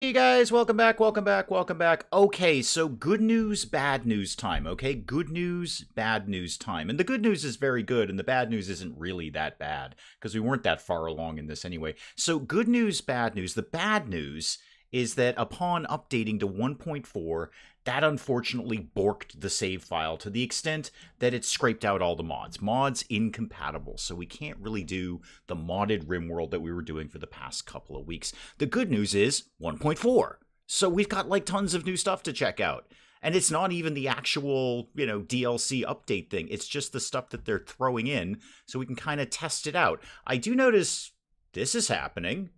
Hey guys, welcome back, welcome back, welcome back. Okay, so good news, bad news time, okay? Good news, bad news time. And the good news is very good, and the bad news isn't really that bad, because we weren't that far along in this anyway. So good news, bad news. The bad news is that upon updating to 1.4, that unfortunately borked the save file to the extent that it scraped out all the mods. Mods incompatible, so we can't really do the modded RimWorld that we were doing for the past couple of weeks. The good news is 1.4. So we've got like tons of new stuff to check out. And it's not even the actual, DLC update thing. It's just the stuff that they're throwing in so we can kind of test it out. I do notice this is happening.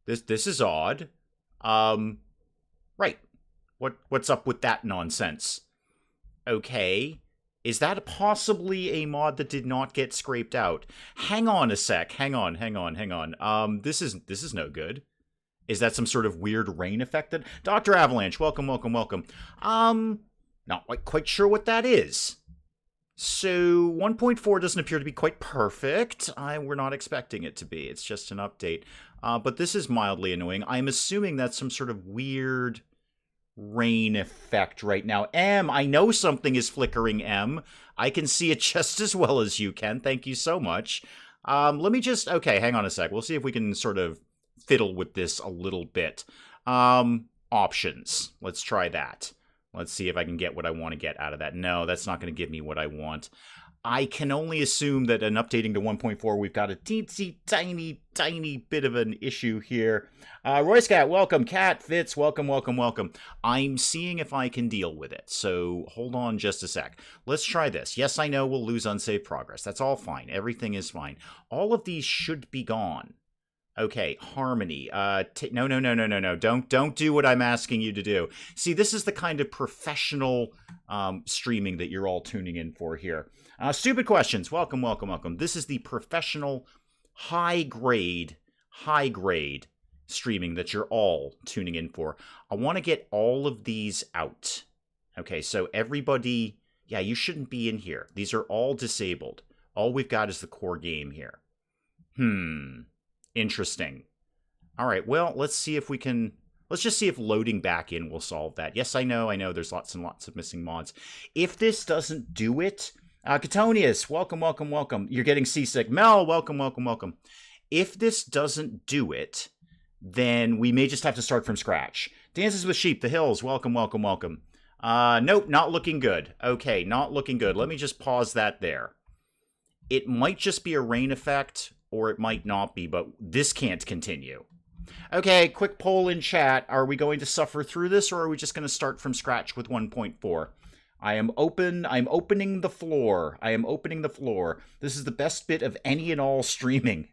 This is odd. Right. What's up with that nonsense? Okay. Is that possibly a mod that did not get scraped out? Hang on a sec. Hang on. This is no good. Is that some sort of weird rain effect? Dr. Avalanche, welcome. Not quite sure what that is. So 1.4 doesn't appear to be quite perfect. We're not expecting it to be. It's just an update. But this is mildly annoying. I'm assuming that's some sort of weird rain effect right now. I know something is flickering, I can see it just as well as you can. Thank you so much. Let me just... Okay, hang on a sec. We'll see if we can sort of fiddle with this a little bit. Options. Let's try that. Let's see if I can get what I want to get out of that. No, that's not going to give me what I want. I can only assume that in updating to 1.4, we've got a teensy tiny bit of an issue here. Royce Cat, welcome. Cat, Fitz, welcome. I'm seeing if I can deal with it, so hold on just a sec. Let's try this. Yes, I know we'll lose unsaved progress. That's all fine. Everything is fine. All of these should be gone. Okay, Harmony. No. Don't do what I'm asking you to do. See, this is the kind of professional streaming that you're all tuning in for here. Stupid questions. Welcome. This is the professional, high-grade streaming that you're all tuning in for. I want to get all of these out. Okay, so everybody... Yeah, you shouldn't be in here. These are all disabled. All we've got is the core game here. Interesting. All right, well, let's see if we can... Let's just see if loading back in will solve that. Yes, I know, there's lots and lots of missing mods. If this doesn't do it... Catonius, welcome. You're getting seasick. Mel, welcome. If this doesn't do it, then we may just have to start from scratch. Dances with Sheep, The Hills, welcome. Nope, not looking good. Okay, not looking good. Let me just pause that there. It might just be a rain effect, or it might not be, but this can't continue. Okay, quick poll in chat. Are we going to suffer through this, or are we just going to start from scratch with 1.4? I'm opening the floor. This is the best bit of any and all streaming.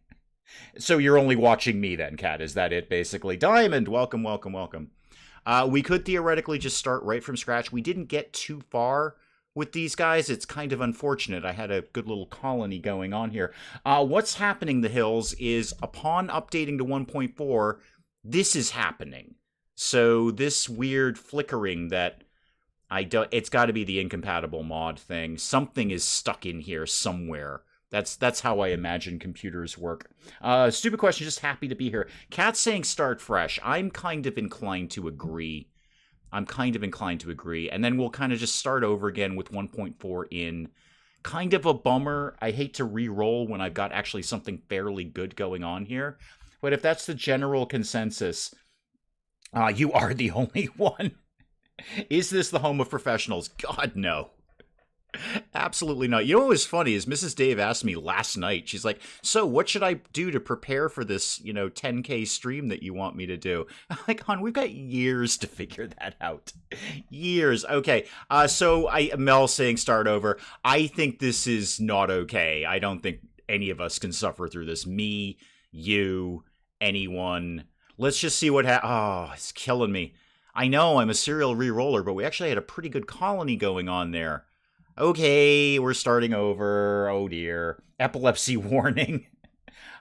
So you're only watching me then, Kat. Is that it, basically? Diamond, welcome. We could theoretically just start right from scratch. We didn't get too far with these guys. It's kind of unfortunate. I had a good little colony going on here. What's happening, The Hills, is upon updating to 1.4, this is happening. So this weird flickering that it's got to be the incompatible mod thing. Something is stuck in here somewhere. That's how I imagine computers work. Stupid question, just happy to be here. Cat's saying start fresh. I'm kind of inclined to agree. And then we'll kind of just start over again with 1.4 in. Kind of a bummer. I hate to re-roll when I've got actually something fairly good going on here. But if that's the general consensus, you are the only one. Is this the home of professionals? God, no. Absolutely not. You know what was funny is Mrs. Dave asked me last night. She's like, so what should I do to prepare for this, 10K stream that you want me to do? I'm like, hon, we've got years to figure that out. Years. Okay. Mel saying start over. I think this is not okay. I don't think any of us can suffer through this. Me, you, anyone. Let's just see what oh, it's killing me. I know I'm a serial re-roller, but we actually had a pretty good colony going on there. Okay, we're starting over. Oh dear. Epilepsy warning.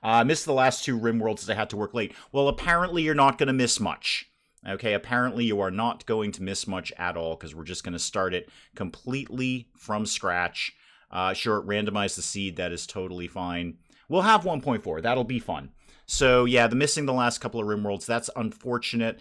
Missed the last two RimWorlds as I had to work late. Well, apparently you're not going to miss much. Okay, apparently you are not going to miss much at all, because we're just going to start it completely from scratch. Sure, randomize the seed. That is totally fine. We'll have 1.4. That'll be fun. So yeah, the missing the last couple of RimWorlds, that's unfortunate.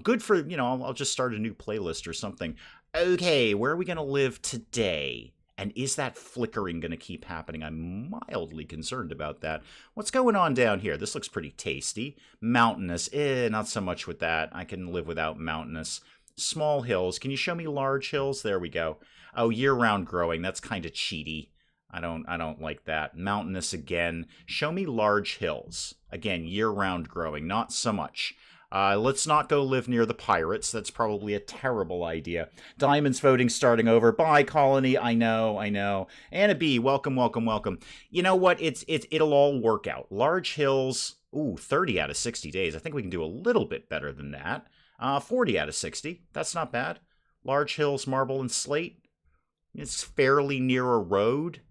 Good for, I'll just start a new playlist or something. Okay, where are we going to live today? And is that flickering going to keep happening? I'm mildly concerned about that. What's going on down here? This looks pretty tasty. Mountainous. Not so much with that. I can live without mountainous. Small hills. Can you show me large hills? There we go. Oh, year-round growing. That's kind of cheaty. I don't like that. Mountainous again. Show me large hills. Again, year-round growing. Not so much. Let's not go live near the pirates. That's probably a terrible idea. Diamonds voting starting over. Bye, Colony. I know. Anna B, welcome. You know what? It'll all work out. Large hills. Ooh, 30 out of 60 days. I think we can do a little bit better than that. 40 out of 60. That's not bad. Large hills, marble, and slate. It's fairly near a road.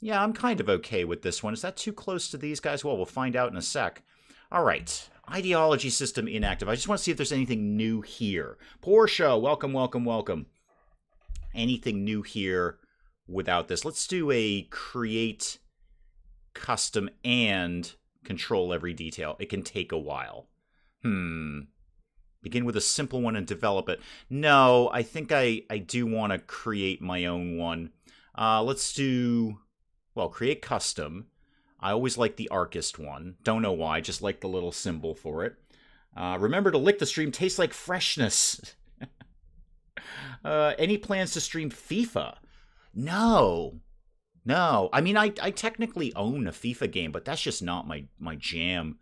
Yeah, I'm kind of okay with this one. Is that too close to these guys? Well, we'll find out in a sec. All right. Ideology system inactive. I just want to see if there's anything new here. Portia, welcome. Anything new here without this? Let's do a create custom and control every detail. It can take a while. Begin with a simple one and develop it. No, I think I do want to create my own one. Let's do, well, create custom. I always like the Arcist one. Don't know why, just like the little symbol for it. Remember to lick the stream, tastes like freshness. Any plans to stream FIFA? No. I mean, I technically own a FIFA game, but that's just not my jam.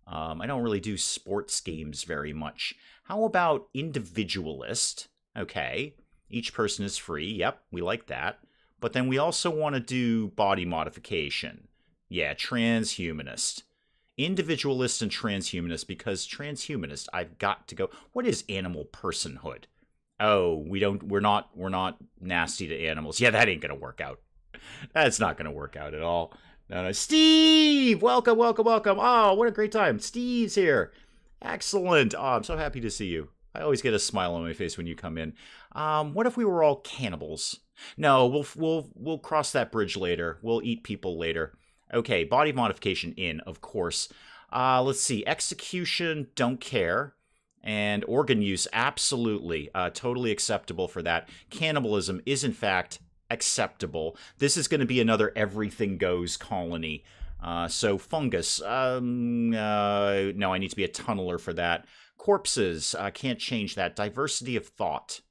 I don't really do sports games very much. How about individualist? Okay. Each person is free. Yep, we like that. But then we also want to do body modification. Yeah, transhumanist. Individualist and transhumanist, because transhumanist, I've got to go. What is animal personhood? Oh, we're not nasty to animals. Yeah, that ain't gonna work out. That's not gonna work out at all. No. Steve! Welcome. Oh, what a great time. Steve's here. Excellent. Oh, I'm so happy to see you. I always get a smile on my face when you come in. What if we were all cannibals? No, we'll cross that bridge later. We'll eat people later. Okay, body modification in, of course. Let's see. Execution, don't care. And organ use, absolutely. Totally acceptable for that. Cannibalism is, in fact, acceptable. This is going to be another everything goes colony. So fungus. No, I need to be a tunneler for that. Corpses, can't change that. Diversity of thought.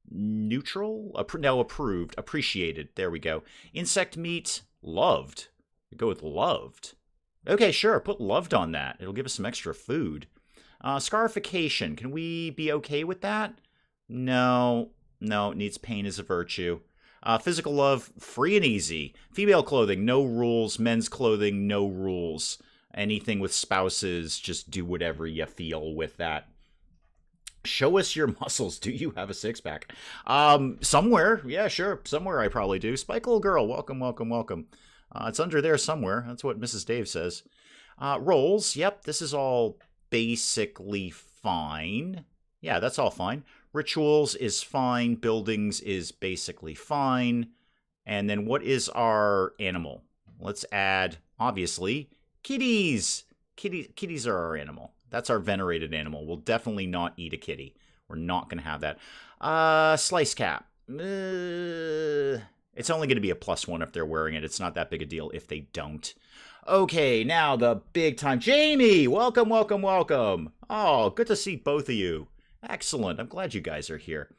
Neutral? No, approved. Appreciated. There we go. Insect meat, loved. Go with loved. Okay, sure. Put loved on that. It'll give us some extra food. Scarification. Can we be okay with that? No. It needs pain as a virtue. Physical love, free and easy. Female clothing, no rules. Men's clothing, no rules. Anything with spouses, just do whatever you feel with that. Show us your muscles. Do you have a six-pack? Somewhere. Yeah, sure. Somewhere I probably do. Spike Little Girl, welcome. It's under there somewhere. That's what Mrs. Dave says. Roles. Yep, this is all basically fine. Yeah, that's all fine. Rituals is fine. Buildings is basically fine. And then what is our animal? Let's add, obviously, kitties. Kitties are our animal. That's our venerated animal. We'll definitely not eat a kitty. We're not going to have that. Slice cap. It's only going to be a +1 if they're wearing it. It's not that big a deal if they don't. Okay, now the big time. Jamie, welcome. Oh, good to see both of you. Excellent. I'm glad you guys are here.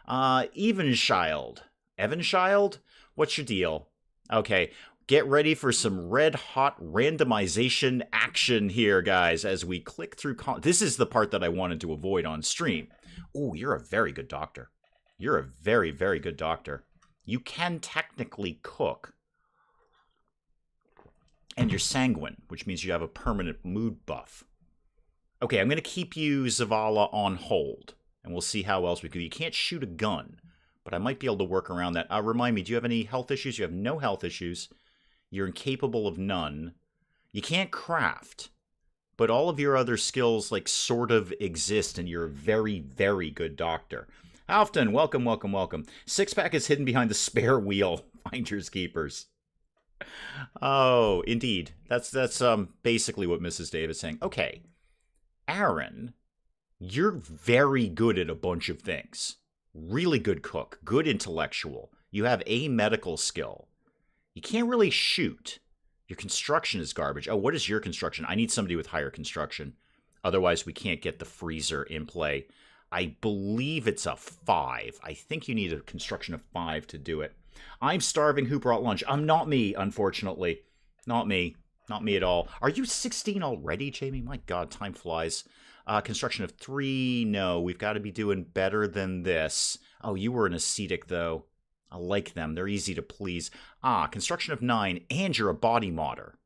Evenschild. Evanschild? What's your deal? Okay, get ready for some red-hot randomization action here, guys, as we click through... This is the part that I wanted to avoid on stream. Oh, you're a very good doctor. You're a very, very good doctor. You can technically cook. And you're sanguine, which means you have a permanent mood buff. Okay, I'm going to keep you, Zavala, on hold. And we'll see how else we can. You can't shoot a gun, but I might be able to work around that. Remind me, do you have any health issues? You have no health issues. You're incapable of none. You can't craft. But all of your other skills, like, sort of exist, and you're a very, very good doctor. Alfton, welcome. Six-pack is hidden behind the spare wheel. Finders keepers. Oh, indeed. That's basically what Mrs. Dave is saying. Okay, Aaron, you're very good at a bunch of things. Really good cook, good intellectual. You have a medical skill. You can't really shoot. Your construction is garbage. Oh, what is your construction? I need somebody with higher construction. Otherwise, we can't get the freezer in play. I believe it's a 5. I think you need a construction of 5 to do it. I'm starving. Who brought lunch? Not me, unfortunately. Not me. Not me at all. Are you 16 already, Jamie? My God, time flies. Construction of 3. No, we've got to be doing better than this. Oh, you were an ascetic, though. I like them. They're easy to please. Construction of 9, and you're a body modder.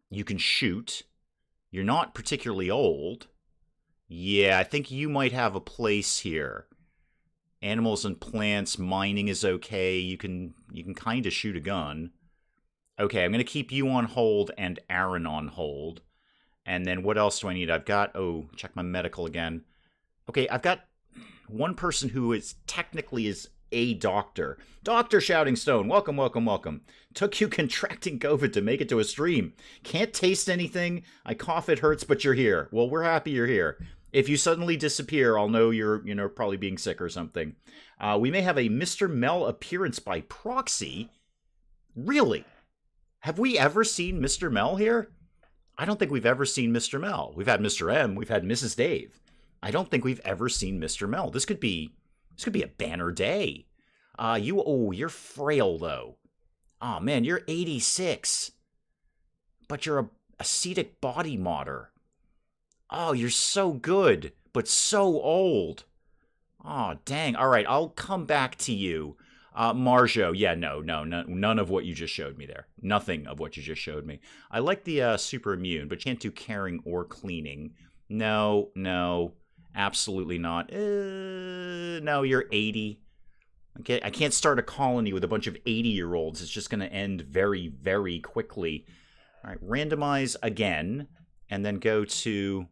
You can shoot. You're not particularly old. Yeah, I think you might have a place here. Animals and plants, mining is okay. You can kind of shoot a gun. Okay, I'm going to keep you on hold and Aaron on hold. And then what else do I need? I've got, check my medical again. Okay, I've got one person who is technically is a doctor. Dr. Shouting Stone, welcome, welcome, welcome. Took you contracting COVID to make it to a stream. Can't taste anything. I cough, it hurts, but you're here. Well, we're happy you're here. If you suddenly disappear, I'll know you're, probably being sick or something. We may have a Mr. Mel appearance by proxy. Really? Have we ever seen Mr. Mel here? I don't think we've ever seen Mr. Mel. We've had Mr. M. We've had Mrs. Dave. I don't think we've ever seen Mr. Mel. This could be a banner day. You're frail, though. Oh, man, you're 86. But you're a ascetic body modder. Oh, you're so good, but so old. Oh, dang. All right, I'll come back to you. Marjo, yeah, no, none of what you just showed me there. Nothing of what you just showed me. I like the super immune, but can't do caring or cleaning. No, absolutely not. No, you're 80. Okay, I can't start a colony with a bunch of 80-year-olds. It's just going to end very, very quickly. All right, randomize again, and then go to...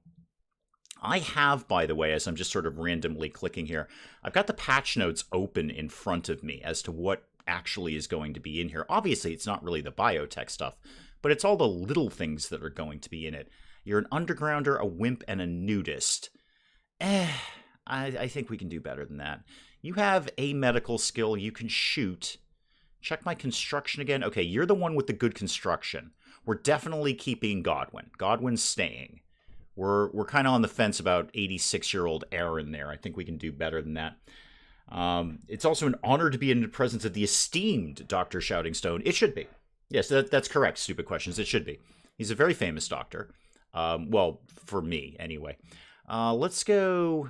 I have, by the way, as I'm just sort of randomly clicking here, I've got the patch notes open in front of me as to what actually is going to be in here. Obviously, it's not really the biotech stuff, but it's all the little things that are going to be in it. You're an undergrounder, a wimp, and a nudist. I think we can do better than that. You have a medical skill. You can shoot. Check my construction again. Okay, you're the one with the good construction. We're definitely keeping Godwin. Godwin's staying. We're kind of on the fence about 86-year-old Aaron there. I think we can do better than that. It's also an honor to be in the presence of the esteemed Dr. Shouting Stone. It should be. Yes, that's correct, Stupid Questions. It should be. He's a very famous doctor. Well, for me, anyway. Let's go...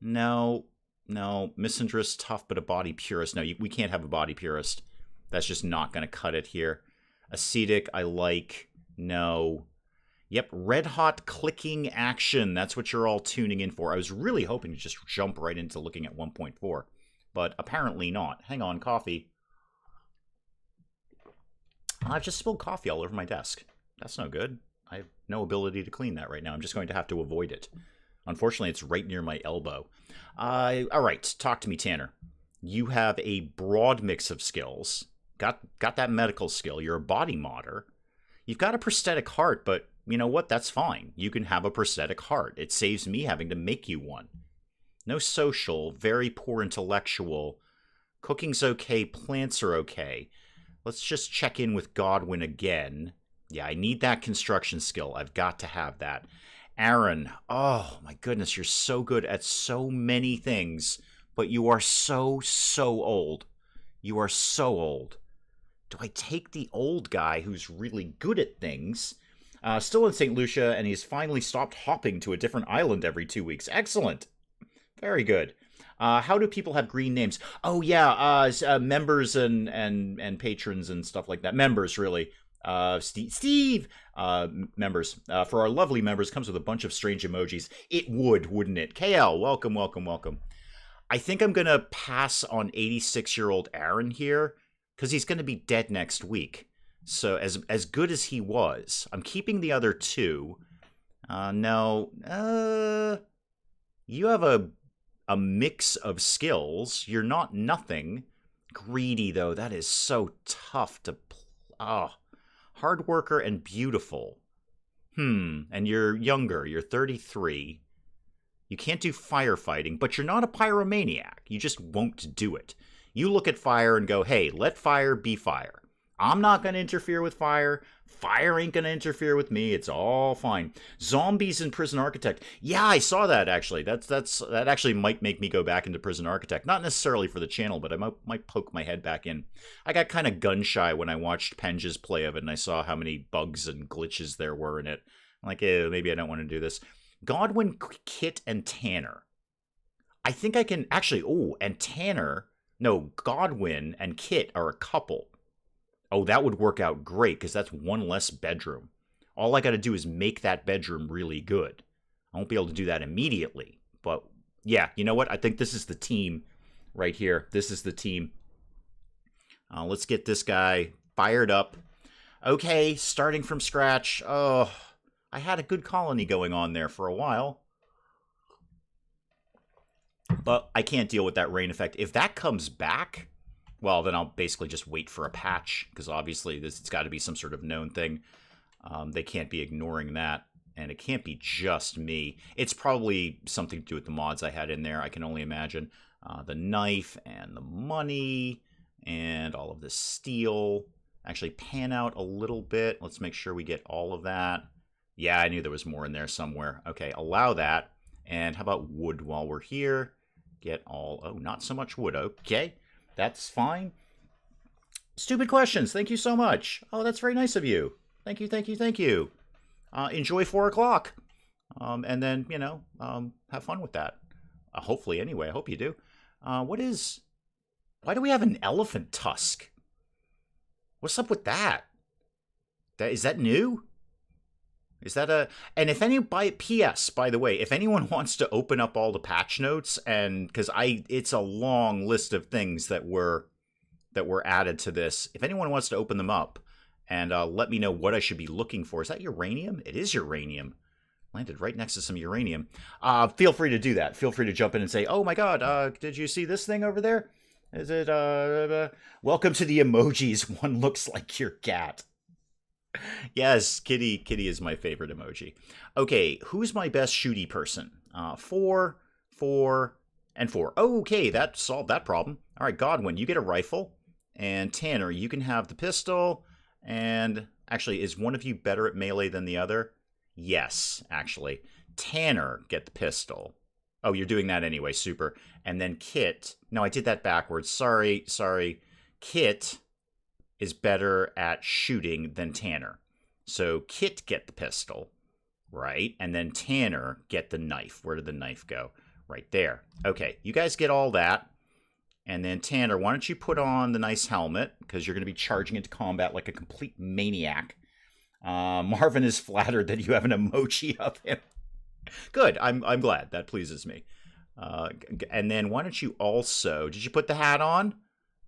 No. Misandrist, tough, but a body purist. No, we can't have a body purist. That's just not going to cut it here. Ascetic, I like. No. Yep, red hot clicking action. That's what you're all tuning in for. I was really hoping to just jump right into looking at 1.4, but apparently not. Hang on, coffee. I've just spilled coffee all over my desk. That's no good. I have no ability to clean that right now. I'm just going to have to avoid it. Unfortunately, it's right near my elbow. All right, talk to me, Tanner. You have a broad mix of skills. Got that medical skill. You're a body modder. You've got a prosthetic heart, but you know what? That's fine. You can have a prosthetic heart. It saves me having to make you one. No social, very poor intellectual. Cooking's okay, plants are okay. Let's just check in with Godwin again. Yeah, I need that construction skill. I've got to have that. Aaron, oh my goodness, you're so good at so many things, but you are so old. You are so old. Do I take the old guy who's really good at things? Still in St. Lucia, and he's finally stopped hopping to a different island every 2 weeks. Excellent. Very good. How do people have green names? Oh, yeah, members and patrons and stuff like that. Members, really. Steve! Members. For our lovely members, comes with a bunch of strange emojis. It would, wouldn't it? KL, welcome, welcome, welcome. I think I'm going to pass on 86-year-old Aaron here, because he's going to be dead next week. So as good as he was, I'm keeping the other two. No. You have a mix of skills. You're not nothing. Greedy, though. That is so tough to... Oh. Hard worker and beautiful. And you're younger. You're 33. You can't do firefighting, but you're not a pyromaniac. You just won't do it. You look at fire and go, hey, let fire be fire. I'm not going to interfere with fire. Fire ain't going to interfere with me. It's all fine. Zombies in Prison Architect. Yeah, I saw that, actually. That actually might make me go back into Prison Architect. Not necessarily for the channel, but I might poke my head back in. I got kind of gun-shy when I watched Penge's play of it, and I saw how many bugs and glitches there were in it. I'm like, maybe I don't want to do this. Godwin, Kit, and Tanner. I think I can... Actually, and Tanner... No, Godwin and Kit are a couple. Oh, that would work out great, because that's one less bedroom. All I got to do is make that bedroom really good. I won't be able to do that immediately. But, yeah, you know what? I think this is the team right here. This is the team. Let's get this guy fired up. Okay, starting from scratch. Oh, I had a good colony going on there for a while. But I can't deal with that rain effect. If that comes back, well, then I'll basically just wait for a patch, because obviously it's got to be some sort of known thing. They can't be ignoring that, and it can't be just me. It's probably something to do with the mods I had in there, I can only imagine. The knife and the money and all of this steel. Actually, pan out a little bit. Let's make sure we get all of that. Yeah, I knew there was more in there somewhere. Okay, allow that. And how about wood while we're here? Get all... Oh, not so much wood. Okay, that's fine. Stupid questions. Thank you so much. Oh, that's very nice of you. Thank you, thank you, thank you. Enjoy 4 o'clock. And then, you know, have fun with that. Hopefully, anyway. I hope you do. Why do we have an elephant tusk? What's up with that? Is that new? Is that a... And if any... P.S., by the way, if anyone wants to open up all the patch notes, and... Because it's a long list of things that were added to this. If anyone wants to open them up and let me know what I should be looking for. Is that uranium? It is uranium. Landed right next to some uranium. Feel free to do that. Feel free to jump in and say, oh my god, did you see this thing over there? Is it... Welcome to the emojis. One looks like your cat. Yes, kitty is my favorite emoji. Okay, who's my best shooty person? 4, 4, and 4. Oh, okay, that solved that problem. All right, Godwin, you get a rifle. And Tanner, you can have the pistol. And actually, is one of you better at melee than the other? Yes, actually. Tanner, get the pistol. Oh, you're doing that anyway, super. And then Kit. No, I did that backwards. Sorry. Kit is better at shooting than Tanner. So Kit get the pistol, right? And then Tanner get the knife. Where did the knife go? Right there. Okay, you guys get all that. And then Tanner, why don't you put on the nice helmet, because you're going to be charging into combat like a complete maniac. Marvin is flattered that you have an emoji of him. Good, I'm glad. That pleases me. And then why don't you also... Did you put the hat on?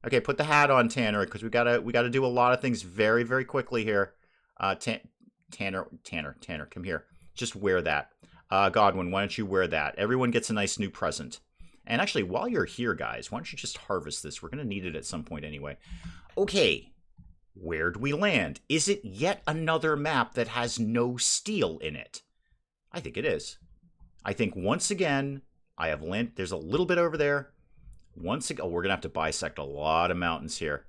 Okay, put the hat on, Tanner, because we gotta do a lot of things very, very quickly here. Tanner, come here. Just wear that. Godwin, why don't you wear that? Everyone gets a nice new present. And actually, while you're here, guys, why don't you just harvest this? We're gonna need it at some point anyway. Okay, where'd we land? Is it yet another map that has no steel in it? I think it is. I think once again, I have landed. There's a little bit over there. Once again, we're going to have to bisect a lot of mountains here.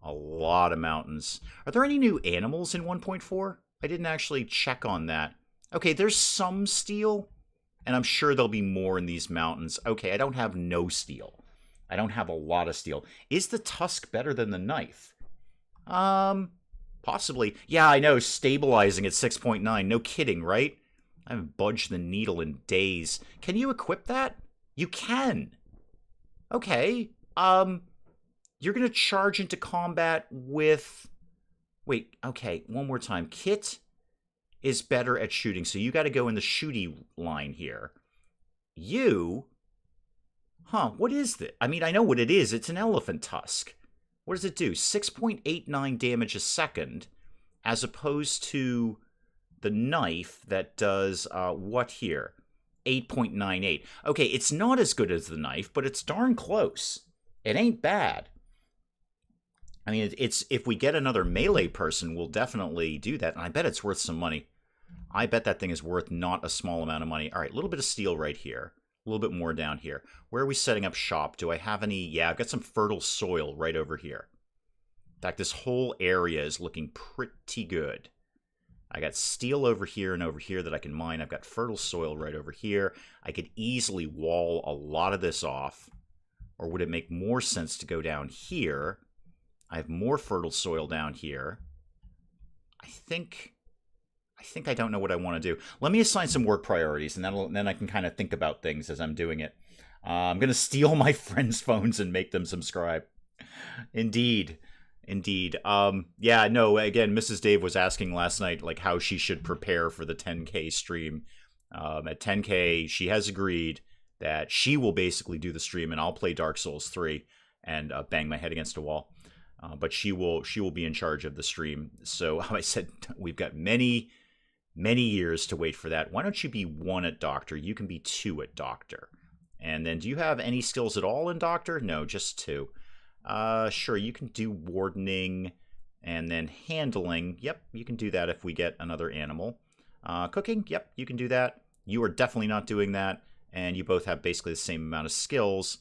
A lot of mountains. Are there any new animals in 1.4? I didn't actually check on that. Okay, there's some steel, and I'm sure there'll be more in these mountains. Okay, I don't have no steel. I don't have a lot of steel. Is the tusk better than the knife? Possibly. Yeah, I know, stabilizing at 6.9. No kidding, right? I haven't budged the needle in days. Can you equip that? You can. Okay, you're going to charge into combat with... Wait, okay, one more time. Kit is better at shooting, so you got to go in the shooty line here. You... Huh, what is that? I mean, I know what it is. It's an elephant tusk. What does it do? 6.89 damage a second, as opposed to the knife that does, what here? 8.98. Okay, it's not as good as the knife, but it's darn close. It ain't bad. I mean, it's if we get another melee person, we'll definitely do that. And I bet it's worth some money. I bet that thing is worth not a small amount of money. All right, a little bit of steel right here. A little bit more down here. Where are we setting up shop? Do I have any? Yeah, I've got some fertile soil right over here. In fact, this whole area is looking pretty good. I got steel over here and over here that I can mine. I've got fertile soil right over here. I could easily wall a lot of this off. Or would it make more sense to go down here? I have more fertile soil down here. I think I don't know what I want to do. Let me assign some work priorities, and then I can kind of think about things as I'm doing it. I'm going to steal my friends' phones and make them subscribe. Indeed. Yeah, no, again, Mrs. Dave was asking last night, like, how she should prepare for the 10K stream. At 10K, she has agreed that she will basically do the stream, and I'll play Dark Souls 3 and bang my head against a wall. But she will be in charge of the stream. So I said, we've got many years to wait for that. Why don't you be 1 at Doctor? You can be 2 at Doctor. And then, do you have any skills at all in Doctor? No, just 2. Sure, you can do wardening and then handling. Yep, you can do that if we get another animal. Cooking, yep, you can do that. You are definitely not doing that. And you both have basically the same amount of skills.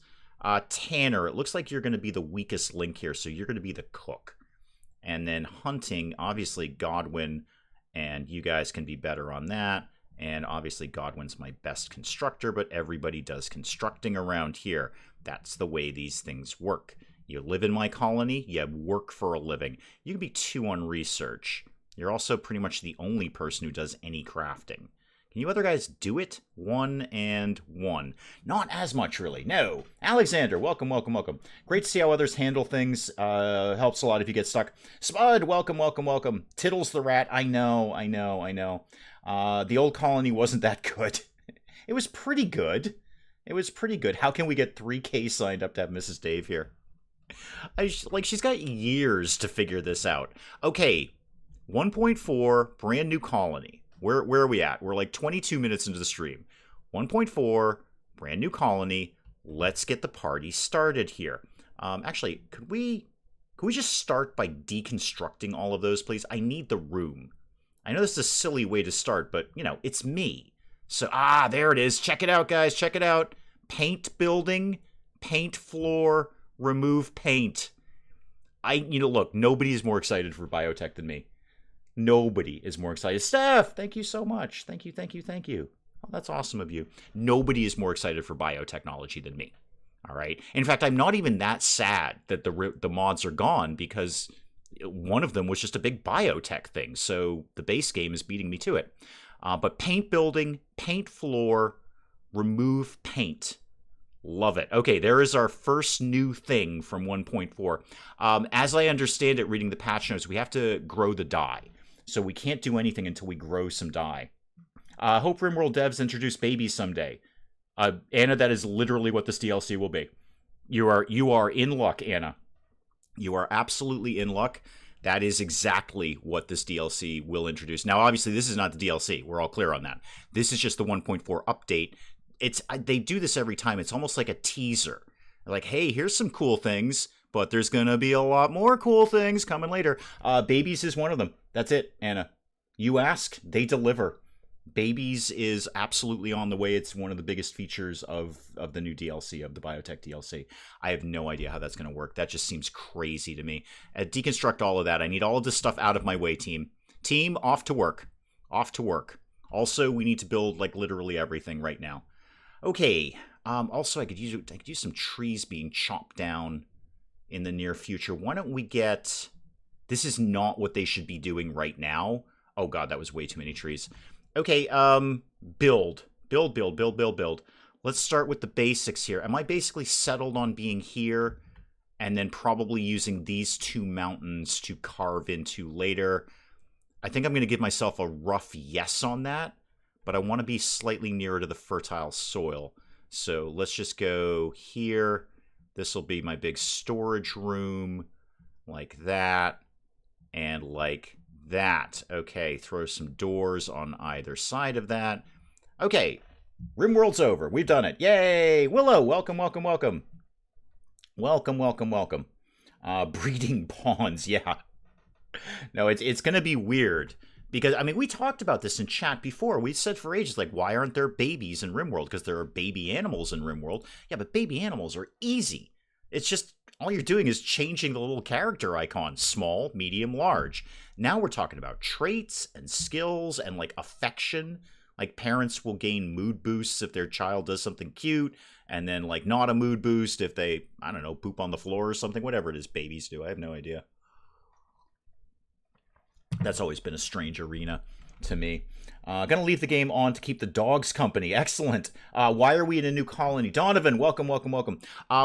Tanner, it looks like you're going to be the weakest link here, so you're going to be the cook. And then hunting, obviously Godwin, and you guys can be better on that. And obviously Godwin's my best constructor, but everybody does constructing around here. That's the way these things work. You live in my colony, you work for a living. You can be 2 on research. You're also pretty much the only person who does any crafting. Can you other guys do it? 1 and 1. Not as much, really. No. Alexander, welcome. Great to see how others handle things. Helps a lot if you get stuck. Spud, welcome. Tittles the rat. I know. The old colony wasn't that good. It was pretty good. How can we get 3K signed up to have Mrs. Dave here? She's got years to figure this out. Okay, 1.4, brand new colony. Where are we at? We're like 22 minutes into the stream. 1.4, brand new colony. Let's get the party started here. Actually, could we just start by deconstructing all of those, please? I need the room. I know this is a silly way to start, but, it's me. So, there it is. Check it out, guys. Check it out. Paint building, paint floor, remove paint. Look, nobody is more excited for biotech than me. Nobody is more excited. Steph, thank you so much. Thank you. Oh, that's awesome of you. Nobody is more excited for biotechnology than me. All right. In fact, I'm not even that sad that the mods are gone, because one of them was just a big biotech thing. So the base game is beating me to it. But paint building, paint floor, remove paint. Love it. Okay, there is our first new thing from 1.4. As I understand it, reading the patch notes, we have to grow the dye. So we can't do anything until we grow some dye. Hope RimWorld devs introduce babies someday. Anna, that is literally what this DLC will be. You are in luck, Anna. You are absolutely in luck. That is exactly what this DLC will introduce. Now, obviously, this is not the DLC. We're all clear on that. This is just the 1.4 update. They do this every time. It's almost like a teaser. Like, hey, here's some cool things, but there's going to be a lot more cool things coming later. Babies is one of them. That's it, Anna. You ask, they deliver. Babies is absolutely on the way. It's one of the biggest features of the new DLC, of the Biotech DLC. I have no idea how that's going to work. That just seems crazy to me. Deconstruct all of that. I need all of this stuff out of my way, team. Team, off to work. Also, we need to build, literally everything right now. Okay. Also, I could use some trees being chopped down in the near future. Why don't we get... This is not what they should be doing right now. Oh god, that was way too many trees. Okay, build. Let's start with the basics here. Am I basically settled on being here and then probably using these 2 mountains to carve into later? I think I'm going to give myself a rough yes on that, but I want to be slightly nearer to the fertile soil. So let's just go here. This will be my big storage room, like that, and like that. Okay, throw some doors on either side of that. Okay, RimWorld's over. We've done it. Yay! Willow, welcome. Breeding pawns, yeah. No, it's going to be weird. Because, I mean, we talked about this in chat before. We said for ages, like, why aren't there babies in RimWorld? Because there are baby animals in RimWorld. Yeah, but baby animals are easy. It's just, all you're doing is changing the little character icon. Small, medium, large. Now we're talking about traits and skills and, like, affection. Like, parents will gain mood boosts if their child does something cute. And then, like, not a mood boost if they, I don't know, poop on the floor or something. Whatever it is babies do. I have no idea. That's always been a strange arena to me. Gonna leave the game on to keep the dogs company. Excellent. Why are we in a new colony? Donovan, welcome, welcome, welcome.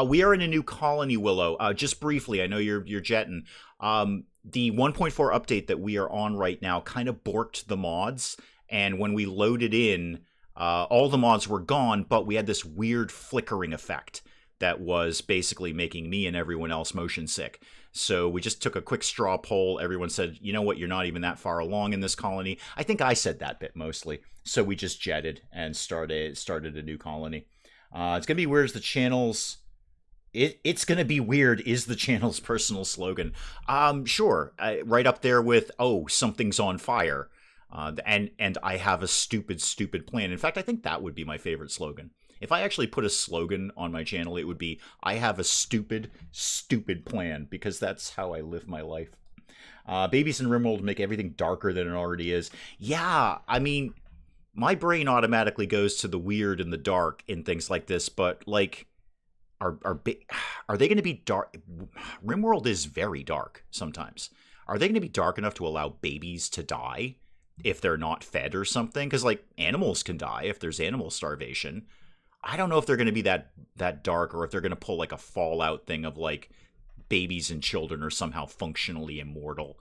We are in a new colony, Willow. Just briefly, I know you're jetting. The 1.4 update that we are on right now kind of borked the mods, and when we loaded in, all the mods were gone, but we had this weird flickering effect that was basically making me and everyone else motion sick. So we just took a quick straw poll. Everyone said, you know what, you're not even that far along in this colony. I think I said that bit mostly. So we just jetted and started a new colony. It's going to be weird as the channel's... It's going to be weird is the channel's personal slogan. Sure, right up there with, oh, something's on fire. And I have a stupid plan. In fact, I think that would be my favorite slogan. If I actually put a slogan on my channel, it would be, I have a stupid plan, because that's how I live my life. Babies in RimWorld make everything darker than it already is. Yeah, I mean, my brain automatically goes to the weird and the dark in things like this, but, like, are they going to be dark? RimWorld is very dark sometimes. Are they going to be dark enough to allow babies to die if they're not fed or something? Because, like, animals can die if there's animal starvation. I don't know if they're going to be that dark, or if they're going to pull like a Fallout thing of like babies and children are somehow functionally immortal.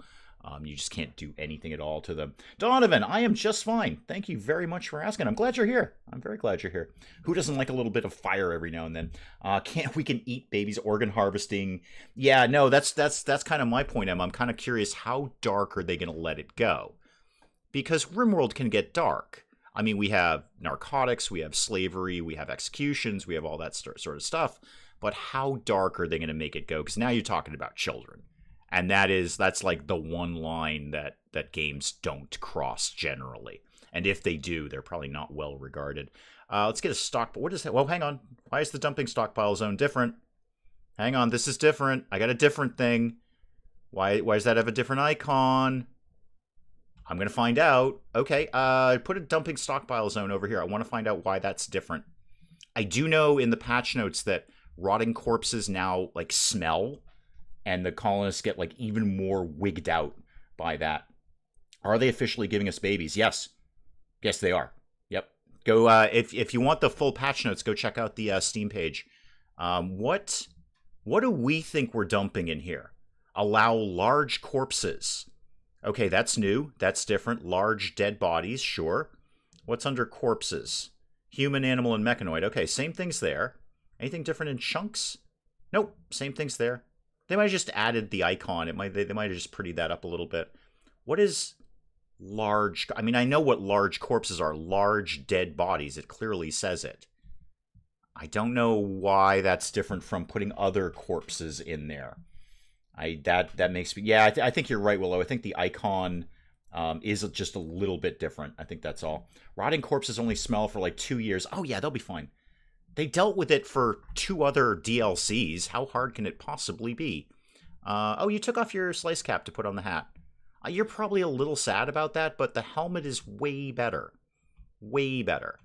You just can't do anything at all to them. Donovan, I am just fine. Thank you very much for asking. I'm glad you're here. I'm very glad you're here. Who doesn't like a little bit of fire every now and then? We can eat babies, organ harvesting. Yeah, no, that's kind of my point, Em. I'm kind of curious, how dark are they going to let it go? Because RimWorld can get dark. I mean, we have narcotics, we have slavery, we have executions, we have all that sort of stuff. But how dark are they going to make it go? Because now you're talking about children. And that's like the one line that games don't cross generally. And if they do, they're probably not well regarded. Let's get a stock. What is that? Well, hang on. Why is the dumping stockpile zone different? Hang on, this is different. I got a different thing. Why does that have a different icon? I'm going to find out. Okay, put a dumping stockpile zone over here. I want to find out why that's different. I do know in the patch notes that rotting corpses now, like, smell, and the colonists get, like, even more wigged out by that. Are they officially giving us babies? Yes. Yes, they are. Yep. Go, if you want the full patch notes, go check out the Steam page. What do we think we're dumping in here? Allow large corpses. Okay, that's new. That's different. Large dead bodies, sure. What's under corpses? Human, animal, and mechanoid. Okay, same things there. Anything different in chunks? Nope, same things there. They might have just added the icon. They might have just prettied that up a little bit. What is large? I mean, I know what large corpses are. Large dead bodies. It clearly says it. I don't know why that's different from putting other corpses in there. That makes me... Yeah, I think you're right, Willow. I think the icon is just a little bit different. I think that's all. Rotting corpses only smell for like 2 years. Oh, yeah, they'll be fine. They dealt with it for 2 other DLCs. How hard can it possibly be? Oh, you took off your slice cap to put on the hat. You're probably a little sad about that, but the helmet is way better. Way better.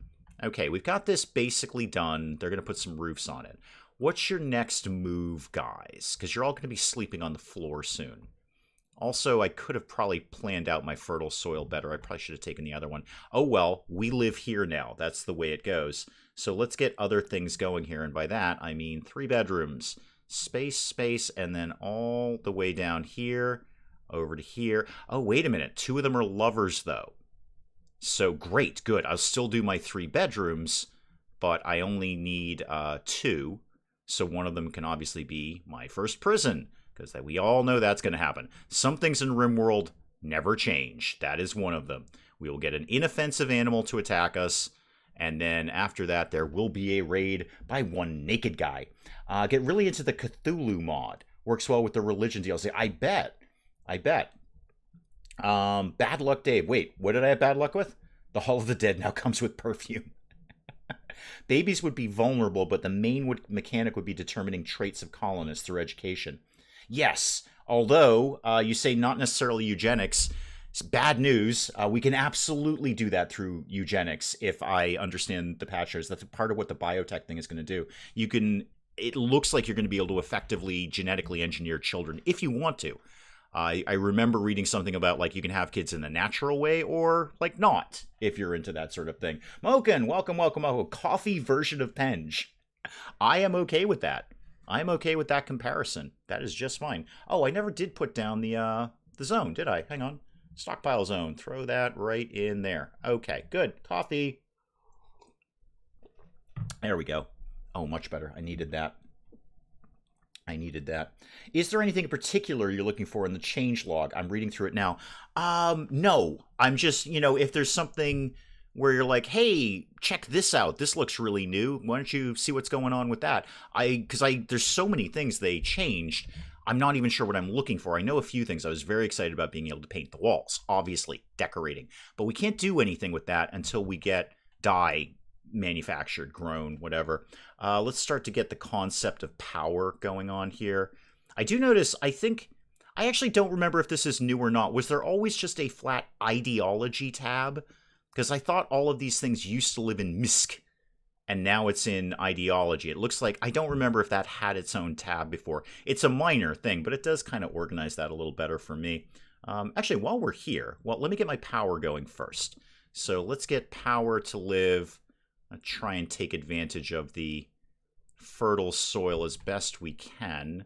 Okay, we've got this basically done. They're going to put some roofs on it. What's your next move, guys? Because you're all going to be sleeping on the floor soon. Also, I could have probably planned out my fertile soil better. I probably should have taken the other one. Oh, well, we live here now. That's the way it goes. So let's get other things going here. And by that, I mean 3 bedrooms. Space, and then all the way down here, over to here. Oh, wait a minute. 2 of them are lovers, though. So great, good. I'll still do my 3 bedrooms, but I only need 2. So one of them can obviously be my first prison, because we all know that's going to happen. Some things in RimWorld never change. That is one of them. We will get an inoffensive animal to attack us, and then after that, there will be a raid by one naked guy. Get really into the Cthulhu mod. Works well with the religion DLC. I bet. I bet. Bad luck Dave. Wait, what did I have bad luck with? The Hall of the Dead now comes with perfume. Babies would be vulnerable, but the main mechanic would be determining traits of colonists through education. Yes, although you say not necessarily eugenics. It's bad news. We can absolutely do that through eugenics if I understand the patches. That's part of what the biotech thing is going to do. You can. It looks like you're going to be able to effectively genetically engineer children if you want to. I remember reading something about, like, you can have kids in the natural way or, like, not, if you're into that sort of thing. Moken, welcome, welcome, welcome. Coffee version of Penge. I am okay with that. I am okay with that comparison. That is just fine. Oh, I never did put down the zone, did I? Hang on. Stockpile zone. Throw that right in there. Okay, good. Coffee. There we go. Oh, much better. I needed that. I needed that. Is there anything in particular you're looking for in the change log? I'm reading through it now. No. I'm just, if there's something where you're like, hey, check this out. This looks really new. Why don't you see what's going on with that? Because there's so many things they changed. I'm not even sure what I'm looking for. I know a few things. I was very excited about being able to paint the walls, obviously, decorating. But we can't do anything with that until we get dye manufactured, grown, whatever. Let's start to get the concept of power going on here. I do notice, I actually don't remember if this is new or not. Was there always just a flat ideology tab? Because I thought all of these things used to live in MISC, and now it's in ideology. It looks like, I don't remember if that had its own tab before. It's a minor thing, but it does kind of organize that a little better for me. Actually, while we're here, let me get my power going first. So let's get power to live. I'll try and take advantage of the fertile soil as best we can.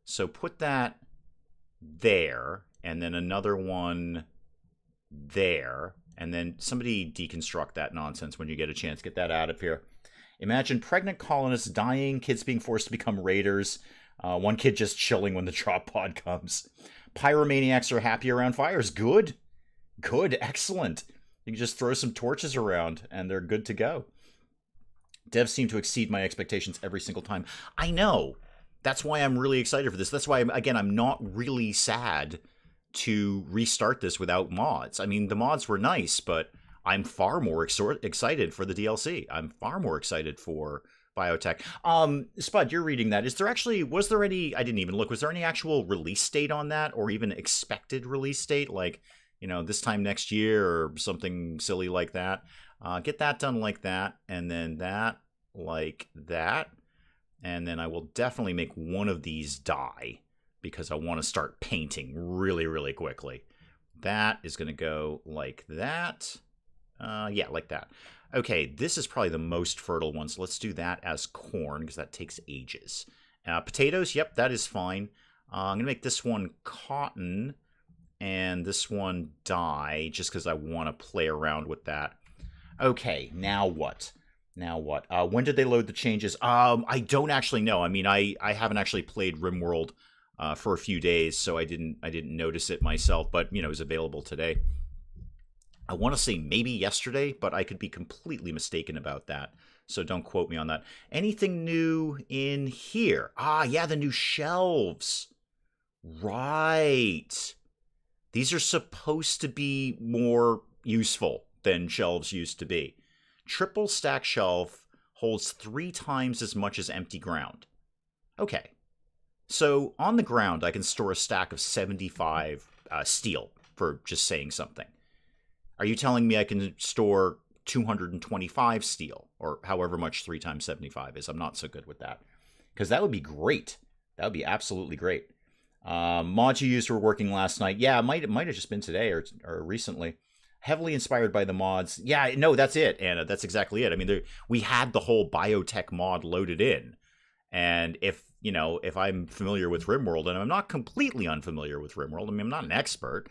So put that there, and then another one there, and then somebody deconstruct that nonsense when you get a chance. Get that out of here. Imagine pregnant colonists dying, kids being forced to become raiders, one kid just chilling when the drop pod comes. Pyromaniacs are happy around fires. Good. Good. Excellent. You can just throw some torches around, and they're good to go. Devs seem to exceed my expectations every single time. I know. That's why I'm really excited for this. That's why, I'm not really sad to restart this without mods. I mean, the mods were nice, but I'm far more excited for the DLC. I'm far more excited for Biotech. Spud, you're reading that. Was there any, I didn't even look, was there any actual release date on that, or even expected release date? Like, this time next year or something silly like that. Get that done like that, and then that like that. And then I will definitely make one of these die, because I want to start painting really, really quickly. That is going to go like that. Yeah, like that. Okay, this is probably the most fertile one, so let's do that as corn, because that takes ages. Potatoes, yep, that is fine. I'm going to make this one cotton, and this one dye, just because I want to play around with that. Okay, now what? Now what? When did they load the changes? I don't actually know. I mean, I haven't actually played RimWorld for a few days, so I didn't notice it myself, but, it was available today. I want to say maybe yesterday, but I could be completely mistaken about that, so don't quote me on that. Anything new in here? Yeah, the new shelves. Right. These are supposed to be more useful than shelves used to be. Triple stack shelf holds 3 times as much as empty ground. Okay. So on the ground, I can store a stack of 75 steel, for just saying something. Are you telling me I can store 225 steel, or however much 3 times 75 is? I'm not so good with that, because that would be great. That would be absolutely great. Mods you used were working last night. Yeah, it might have just been today or recently. Heavily inspired by the mods. Yeah, no, that's it, Anna. That's exactly it. I mean, we had the whole Biotech mod loaded in. And if I'm familiar with RimWorld, and I'm not completely unfamiliar with RimWorld, I mean, I'm not an expert,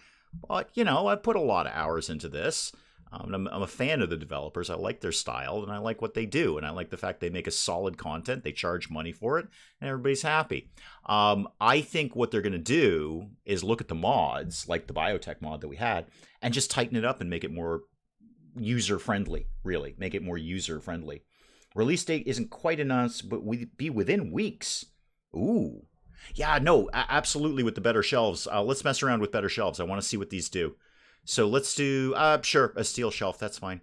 but, I put a lot of hours into this. I'm a fan of the developers. I like their style, and I like what they do, and I like the fact they make a solid content. They charge money for it, and everybody's happy. I think what they're going to do is look at the mods, like the Biotech mod that we had, and just tighten it up and make it more user-friendly, really. Make it more user-friendly. Release date isn't quite announced, but we'd be within weeks. Ooh. Yeah, no, absolutely with the better shelves. Let's mess around with better shelves. I want to see what these do. So let's do, sure, a steel shelf. That's fine.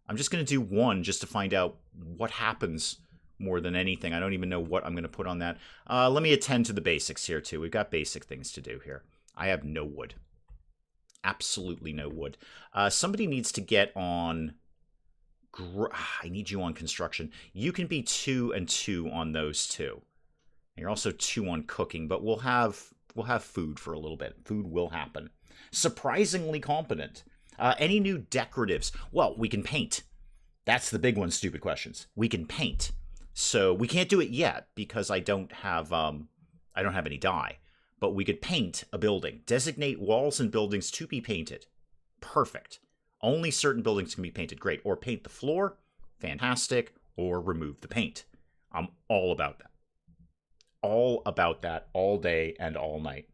I'm just going to do one just to find out what happens more than anything. I don't even know what I'm going to put on that. Let me attend to the basics here, too. We've got basic things to do here. I have no wood. Absolutely no wood. Somebody needs to get on... I need you on construction. You can be 2 and 2 on those two. You're also 2 on cooking, but we'll have food for a little bit. Food will happen. Surprisingly competent. Any new decoratives? Well, we can paint. That's the big one, stupid questions. We can paint. So we can't do it yet because I don't have any dye. But we could paint a building. Designate walls and buildings to be painted. Perfect. Only certain buildings can be painted. Great. Or paint the floor. Fantastic. Or remove the paint. I'm all about that. All about that all day and all night.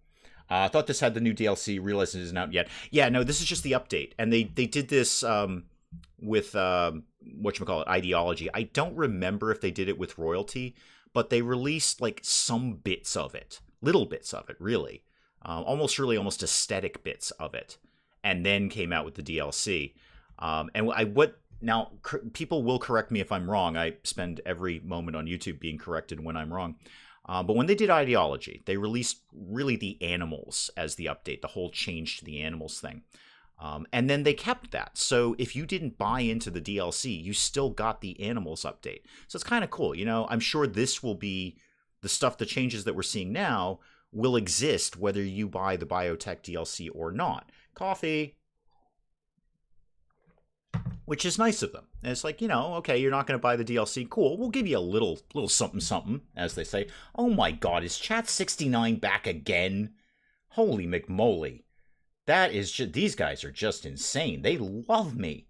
I thought this had the new DLC. Realized it isn't out yet. Yeah, no, this is just the update. And they did this with, whatchamacallit, ideology. I don't remember if they did it with royalty, but they released, like, some bits of it. Little bits of it, really. Almost aesthetic bits of it. And then came out with the DLC. Now, people will correct me if I'm wrong. I spend every moment on YouTube being corrected when I'm wrong. But when they did ideology, they released really the animals as the update, the whole change to the animals thing. And then they kept that. So if you didn't buy into the DLC, you still got the animals update. So it's kind of cool. You know, I'm sure this will be the stuff, the changes that we're seeing now will exist whether you buy the Biotech DLC or not. Coffee. Which is nice of them. And it's like, you know, okay, you're not going to buy the DLC. Cool, we'll give you a little something something, as they say. Oh my god, is Chat 69 back again? Holy McMoly. That is just, these guys are just insane. They love me.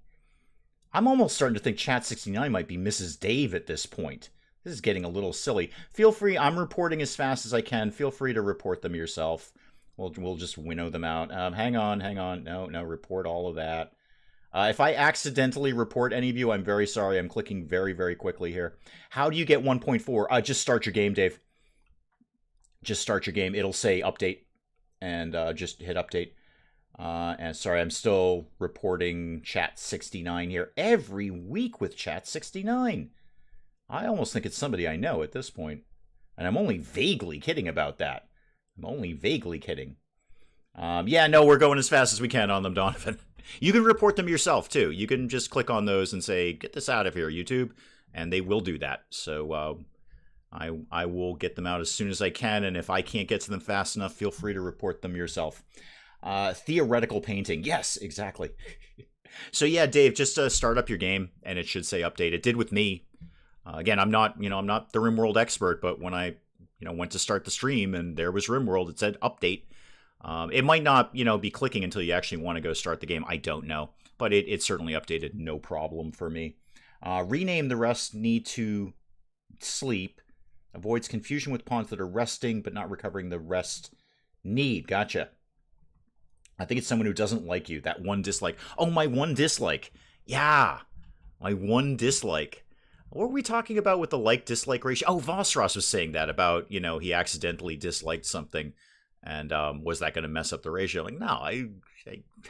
I'm almost starting to think Chat 69 might be Mrs. Dave at this point. This is getting a little silly. Feel free, I'm reporting as fast as I can. Feel free to report them yourself. We'll just winnow them out. Hang on. No, report all of that. If I accidentally report any of you, I'm very sorry. I'm clicking very, very quickly here. How do you get 1.4? Just start your game, Dave. Just start your game. It'll say update. And just hit update. And sorry, I'm still reporting Chat 69 here. Every week with Chat 69. I almost think it's somebody I know at this point. And I'm only vaguely kidding about that. I'm only vaguely kidding. Yeah, no, we're going as fast as we can on them, Donovan. You can report them yourself, too. You can just click on those and say, get this out of here, YouTube. And they will do that. So I will get them out as soon as I can. And if I can't get to them fast enough, feel free to report them yourself. Theoretical painting. Yes, exactly. So yeah, Dave, just start up your game and it should say update. It did with me. Again, I'm not the RimWorld expert, but when I, went to start the stream and there was RimWorld, it said update. It might not, be clicking until you actually want to go start the game. I don't know, but it certainly updated, no problem for me. Rename the rest need to sleep. Avoids confusion with pawns that are resting but not recovering the rest need. Gotcha. I think it's someone who doesn't like you. That one dislike. Oh, my one dislike. Yeah, my one dislike. What were we talking about with the like-dislike ratio? Oh, Vossross was saying that about, he accidentally disliked something. And was that going to mess up the ratio? Like, no, I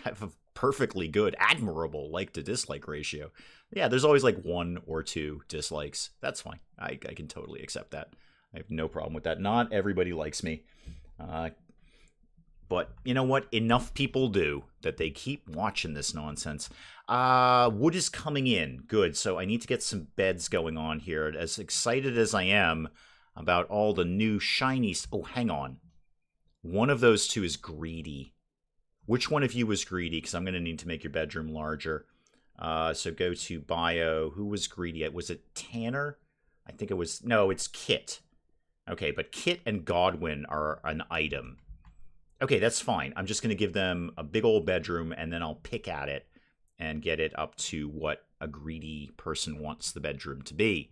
have a perfectly good, admirable like-to-dislike ratio. Yeah, there's always like 1 or 2 dislikes. That's fine. I can totally accept that. I have no problem with that. Not everybody likes me. But you know what? Enough people do that they keep watching this nonsense. Wood is coming in. Good. So I need to get some beds going on here. As excited as I am about all the new shiny... Oh, hang on. One of those two is greedy. Which one of you was greedy? Because I'm going to need to make your bedroom larger. So go to bio. Who was greedy? Was it Tanner? I think it was... No, it's Kit. Okay, but Kit and Godwin are an item. Okay, that's fine. I'm just going to give them a big old bedroom, and then I'll pick at it and get it up to what a greedy person wants the bedroom to be.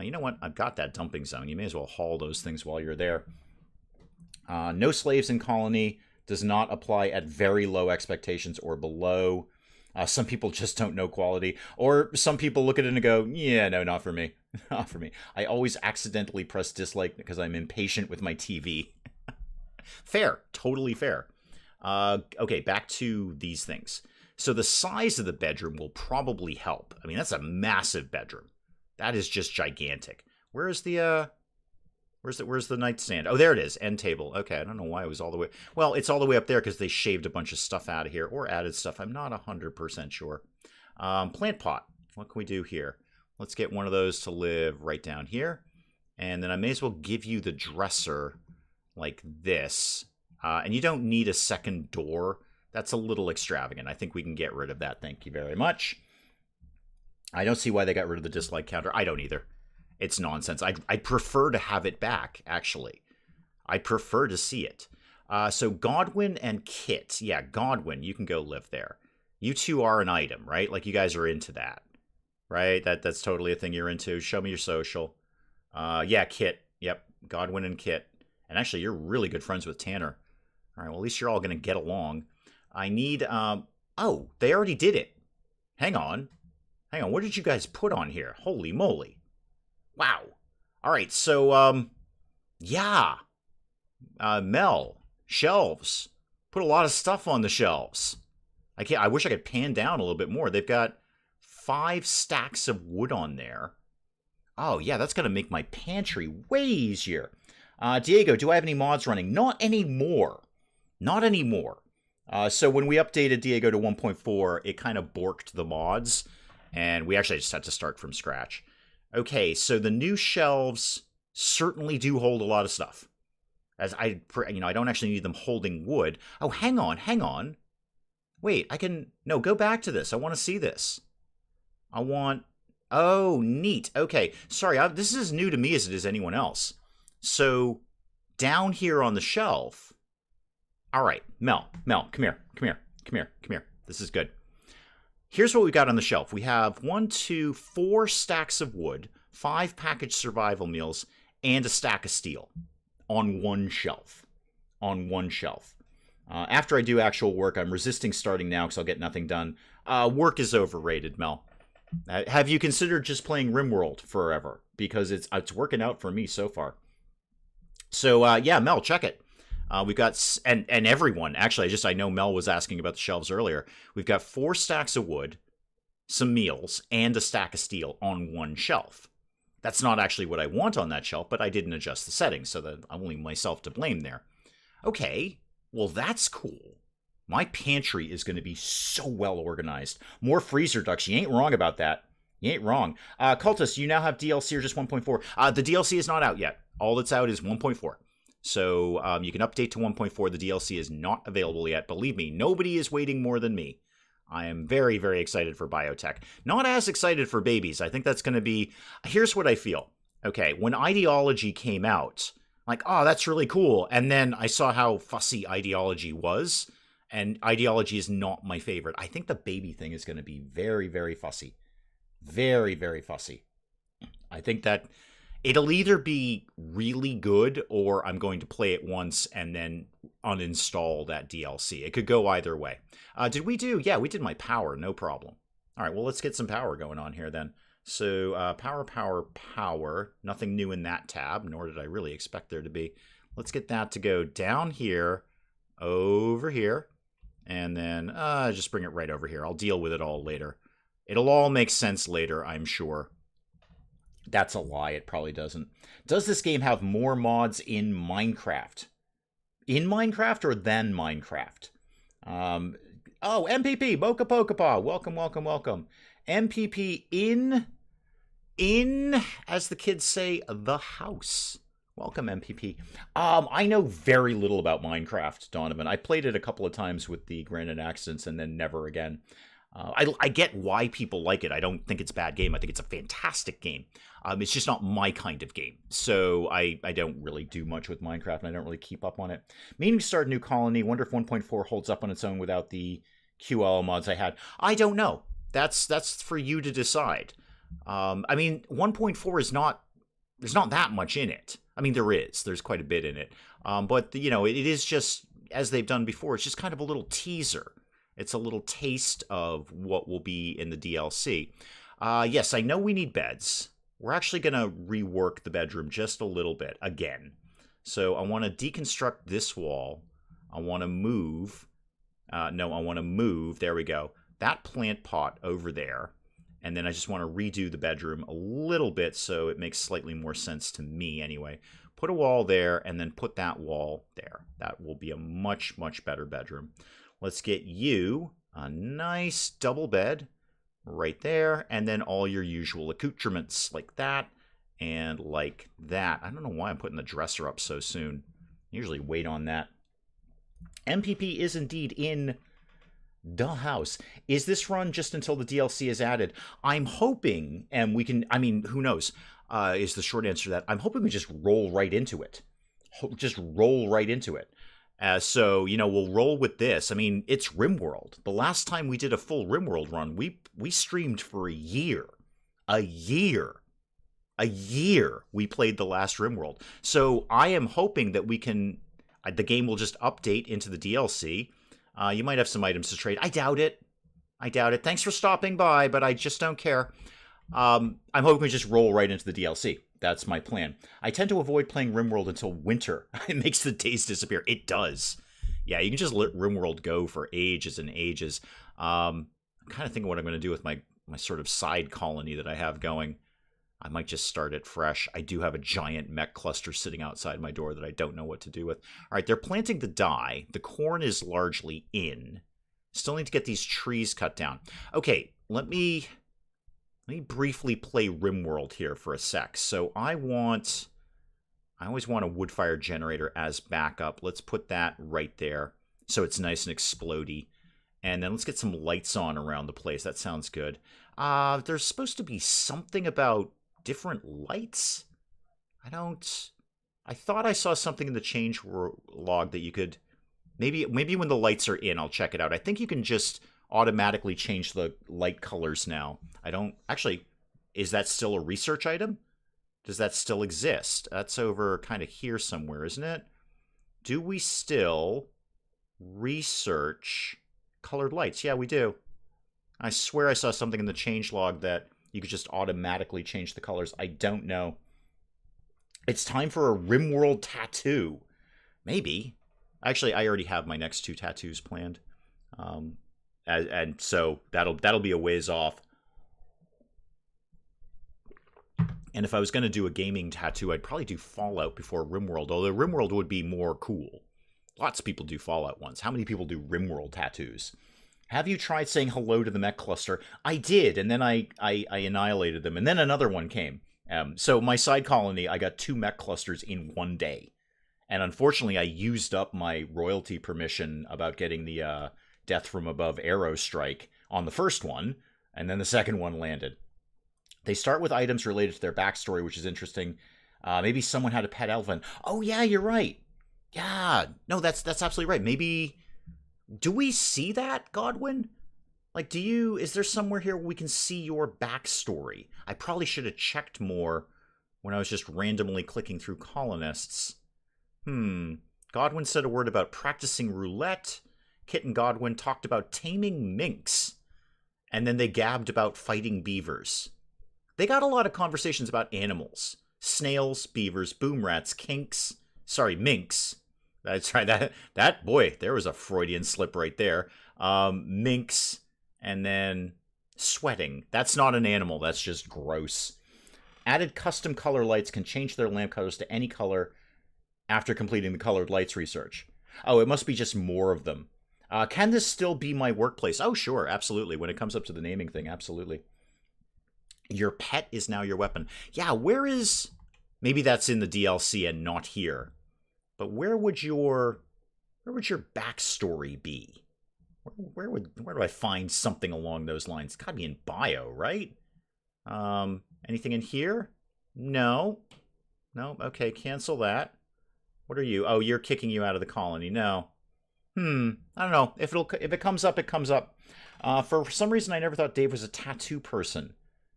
You know what? I've got that dumping zone. You may as well haul those things while you're there. No slaves in colony does not apply at very low expectations or below. Some people just don't know quality, or some people look at it and go, yeah, no, not for me. Not for me. I always accidentally press dislike because I'm impatient with my TV. Fair. Totally fair. Okay, back to these things. So the size of the bedroom will probably help. I mean, that's a massive bedroom. That is just gigantic. Where's the nightstand? Oh, there it is. End table. Okay, I don't know why it was all the way. Well, it's all the way up there because they shaved a bunch of stuff out of here or added stuff. I'm not 100% sure. Plant pot. What can we do here? Let's get one of those to live right down here. And then I may as well give you the dresser like this. And you don't need a second door. That's a little extravagant. I think we can get rid of that. Thank you very much. I don't see why they got rid of the dislike counter. I don't either. It's nonsense. I'd prefer to have it back, actually. I prefer to see it. So Godwin and Kit. Yeah, Godwin, you can go live there. You two are an item, right? Like, you guys are into that, right? That's totally a thing you're into. Show me your social. Yeah, Kit. Yep, Godwin and Kit. And actually, you're really good friends with Tanner. All right, well, at least you're all going to get along. I need, oh, they already did it. Hang on. Hang on, what did you guys put on here? Holy moly. Wow. All right, so, yeah. Mel, shelves. Put a lot of stuff on the shelves. I wish I could pan down a little bit more. They've got 5 stacks of wood on there. Oh, yeah, that's going to make my pantry way easier. Diego, do I have any mods running? Not anymore. Not anymore. So when we updated Diego to 1.4, it kind of borked the mods, and we actually just had to start from scratch. Okay, so the new shelves certainly do hold a lot of stuff. As I don't actually need them holding wood. Oh, hang on. Wait, no, go back to this. I want to see this. Oh, neat. Okay, sorry, this is as new to me as it is anyone else. So, down here on the shelf, all right, Mel, come here. This is good. Here's what we got on the shelf. We have 4 stacks of wood, 5 packaged survival meals, and a stack of steel on one shelf. After I do actual work, I'm resisting starting now because I'll get nothing done. Work is overrated, Mel. Have you considered just playing RimWorld forever? Because it's working out for me so far. So, yeah, Mel, check it. We've got, and everyone, actually, I know Mel was asking about the shelves earlier. We've got 4 stacks of wood, some meals, and a stack of steel on one shelf. That's not actually what I want on that shelf, but I didn't adjust the settings, so that I'm only myself to blame there. Okay, well, that's cool. My pantry is going to be so well organized. More freezer ducts. You ain't wrong about that. You ain't wrong. Cultist, you now have DLC or just 1.4? The DLC is not out yet. All that's out is 1.4. So you can update to 1.4. The DLC is not available yet. Believe me, nobody is waiting more than me. I am very, very excited for Biotech. Not as excited for babies. I think that's going to be... Here's what I feel. Okay, when Ideology came out, like, oh, that's really cool. And then I saw how fussy Ideology was. And Ideology is not my favorite. I think the baby thing is going to be very, very fussy. Very, very fussy. I think that it'll either be really good or I'm going to play it once and then uninstall that DLC. It could go either way. Did we do? Yeah, we did my power. No problem. All right, well, let's get some power going on here then. So power. Nothing new in that tab, nor did I really expect there to be. Let's get that to go down here, over here, and then just bring it right over here. I'll deal with it all later. It'll all make sense later, I'm sure. That's a lie. It probably doesn't. Does this game have more mods in Minecraft? In Minecraft or than Minecraft? Oh, MPP, Boca Pokepaw. Welcome. MPP in, as the kids say, the house. Welcome, MPP. I know very little about Minecraft, Donovan. I played it a couple of times with the Granite Accidents and then never again. I get why people like it. I don't think it's a bad game. I think it's a fantastic game. It's just not my kind of game. So I don't really do much with Minecraft, and I don't really keep up on it. Meaning to start a new colony. Wonder if 1.4 holds up on its own without the QL mods I had. I don't know. That's for you to decide. I mean, 1.4 is not... There's not that much in it. I mean, there is. There's quite a bit in it. But, you know, it is just, as they've done before, it's just kind of a little teaser. It's a little taste of what will be in the DLC. Yes, I know we need beds. We're actually going to rework the bedroom just a little bit again. So I want to deconstruct this wall. I want to move. No, I want to move. There we go. That plant pot over there. And then I just want to redo the bedroom a little bit so it makes slightly more sense to me anyway. Put a wall there and then put that wall there. That will be a much, much better bedroom. Let's get you a nice double bed right there. And then all your usual accoutrements like that and like that. I don't know why I'm putting the dresser up so soon. Usually wait on that. MPP is indeed in the house. Is this run just until the DLC is added? I'm hoping, and we can, I mean, who knows, is the short answer to that. I'm hoping we just roll right into it. Just roll right into it. So, you know, we'll roll with this. I mean, it's RimWorld. The last time we did a full RimWorld run, we streamed for a year. A year we played the last RimWorld. So I am hoping that we can, the game will just update into the DLC. You might have some items to trade. I doubt it. Thanks for stopping by, but I just don't care. I'm hoping we just roll right into the DLC. That's my plan. I tend to avoid playing RimWorld until winter. It makes the days disappear. It does. Yeah, you can just let RimWorld go for ages and ages. I'm kind of thinking what I'm going to do with my sort of side colony that I have going. I might just start it fresh. I do have a giant mech cluster sitting outside my door that I don't know what to do with. All right, they're planting the dye. The corn is largely in. Still need to get these trees cut down. Okay, let me briefly play RimWorld here for a sec. So I always want a wood fire generator as backup. Let's put that right there so it's nice and explodey. And then let's get some lights on around the place. That sounds good. There's supposed to be something about different lights. I thought I saw something in the change log that you could maybe when the lights are in, I'll check it out. I think you can just automatically change the light colors now. Actually, is that still a research item? Does that still exist? That's over kind of here somewhere, isn't it? Do we still research colored lights? Yeah, we do. I swear I saw something in the change log that you could just automatically change the colors. I don't know. It's time for a RimWorld tattoo. Maybe. Actually, I already have my next 2 tattoos planned. And so that'll be a ways off. And if I was going to do a gaming tattoo, I'd probably do Fallout before RimWorld, although RimWorld would be more cool. Lots of people do Fallout ones. How many people do RimWorld tattoos? Have you tried saying hello to the mech cluster? I did, and then I annihilated them, and then another one came. So my side colony, I got 2 mech clusters in one day. And unfortunately, I used up my royalty permission about getting the Death from Above arrow strike on the first one, and then the second one landed. They start with items related to their backstory, which is interesting. Maybe someone had a pet elephant. Oh, yeah, you're right. Yeah, no, that's absolutely right. Maybe... Do we see that, Godwin? Like, is there somewhere here where we can see your backstory? I probably should have checked more when I was just randomly clicking through colonists. Godwin said a word about practicing roulette. Kit and Godwin talked about taming minks. And then they gabbed about fighting beavers. They got a lot of conversations about animals. Snails, beavers, boom rats, minks. That's right. That boy, there was a Freudian slip right there. Minks, and then sweating. That's not an animal. That's just gross. Added custom color lights can change their lamp colors to any color after completing the colored lights research. Oh, it must be just more of them. Can this still be my workplace? Oh, sure, absolutely. When it comes up to the naming thing, absolutely. Your pet is now your weapon. Yeah, where is... Maybe that's in the DLC and not here. But where would your backstory be? Where do I find something along those lines? It's gotta be in bio, right? Anything in here? No. Okay, cancel that. What are you? Oh, you're kicking you out of the colony. No. I don't know. If it comes up, it comes up. For some reason, I never thought Dave was a tattoo person.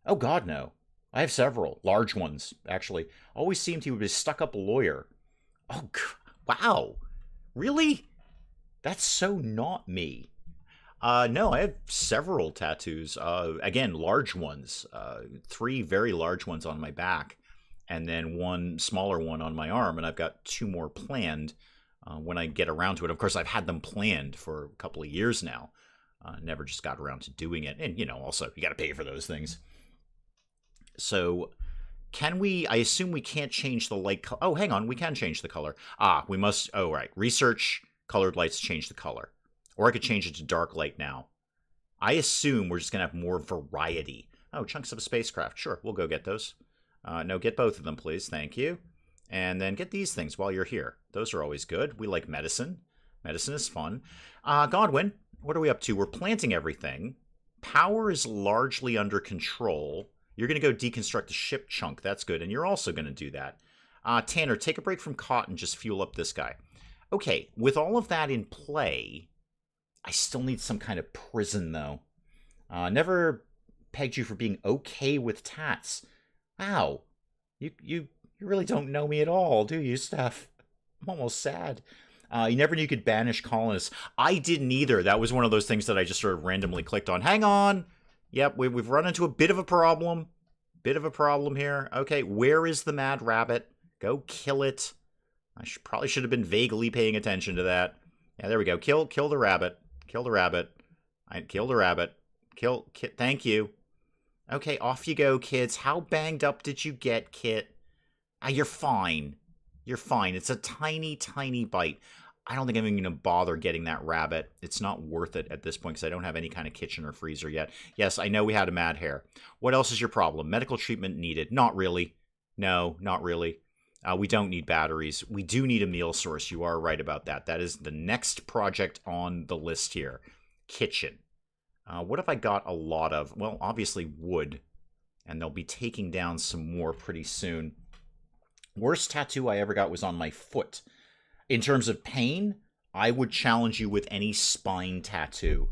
Oh God, no. I have several large ones actually. Always seemed he would be a stuck-up lawyer. Oh, wow. Really? That's so not me. No, I have several tattoos. Again, large ones. 3 very large ones on my back, and then 1 smaller one on my arm, and I've got 2 more planned when I get around to it. Of course, I've had them planned for a couple of years now. Never just got around to doing it. And, also, you got to pay for those things. So, can we... I assume we can't change the light color. Oh, hang on. We can change the color. We must... Oh, right. Research colored lights change the color. Or I could change it to dark light now. I assume we're just going to have more variety. Oh, chunks of a spacecraft. Sure, we'll go get those. No, get both of them, please. Thank you. And then get these things while you're here. Those are always good. We like medicine. Medicine is fun. Godwin, what are we up to? We're planting everything. Power is largely under control. You're going to go deconstruct the ship chunk. That's good. And you're also going to do that. Tanner, take a break from cotton. Just fuel up this guy. Okay, with all of that in play... I still need some kind of prison, though. Never pegged you for being okay with tats. Wow. You really don't know me at all, do you, Steph? I'm almost sad. You never knew you could banish colonists. I didn't either. That was one of those things that I just sort of randomly clicked on. Hang on. Yep, we've run into a bit of a problem. Bit of a problem here. Okay, where is the mad rabbit? Go kill it. I probably should have been vaguely paying attention to that. Yeah, there we go. Kill the rabbit. Kill the rabbit. I killed the rabbit. Thank you. Okay, off you go, kids. How banged up did you get, Kit? You're fine. You're fine. It's a tiny, tiny bite. I don't think I'm even going to bother getting that rabbit. It's not worth it at this point because I don't have any kind of kitchen or freezer yet. Yes, I know we had a mad hare. What else is your problem? Medical treatment needed. Not really. No, not really. We don't need batteries. We do need a meal source. You are right about that. That is the next project on the list here. Kitchen. What have I got a lot of? Well, obviously wood. And they'll be taking down some more pretty soon. Worst tattoo I ever got was on my foot. In terms of pain, I would challenge you with any spine tattoo.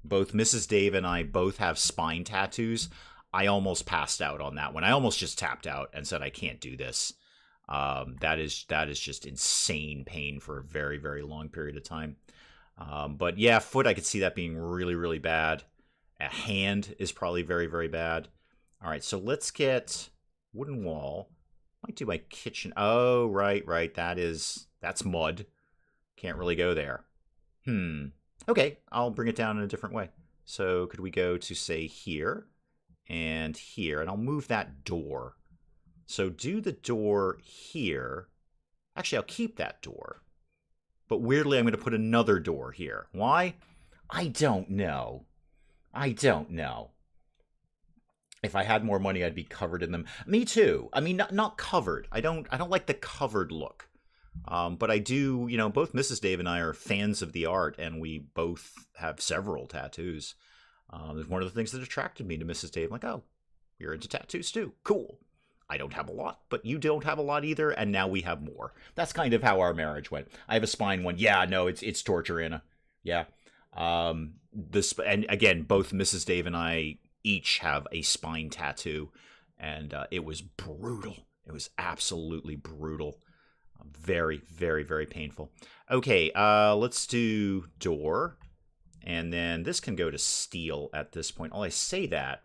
Both Mrs. Dave and I both have spine tattoos. I almost passed out on that one. I almost just tapped out and said, I can't do this. That is just insane pain for a very, very long period of time. But yeah, foot, I could see that being really, really bad. A hand is probably very, very bad. All right, so let's get wooden wall. Might do my kitchen. Oh, right. That's mud. Can't really go there. Okay, I'll bring it down in a different way. So could we go to, say, here and here, and I'll move that door. So do the door here. Actually, I'll keep that door. But weirdly, I'm going to put another door here. Why? I don't know. If I had more money, I'd be covered in them. Me too. I mean, not covered. I don't like the covered look. But I do, both Mrs. Dave and I are fans of the art, and we both have several tattoos. There's one of the things that attracted me to Mrs. Dave. I'm like, oh, you're into tattoos too. Cool. I don't have a lot, but you don't have a lot either, and now we have more. That's kind of how our marriage went. I have a spine one. Yeah, no, it's torture, Anna. Yeah. And again, both Mrs. Dave and I each have a spine tattoo, and it was brutal. It was absolutely brutal. Very, very, very painful. Okay, let's do door, and then this can go to steel at this point. I say that.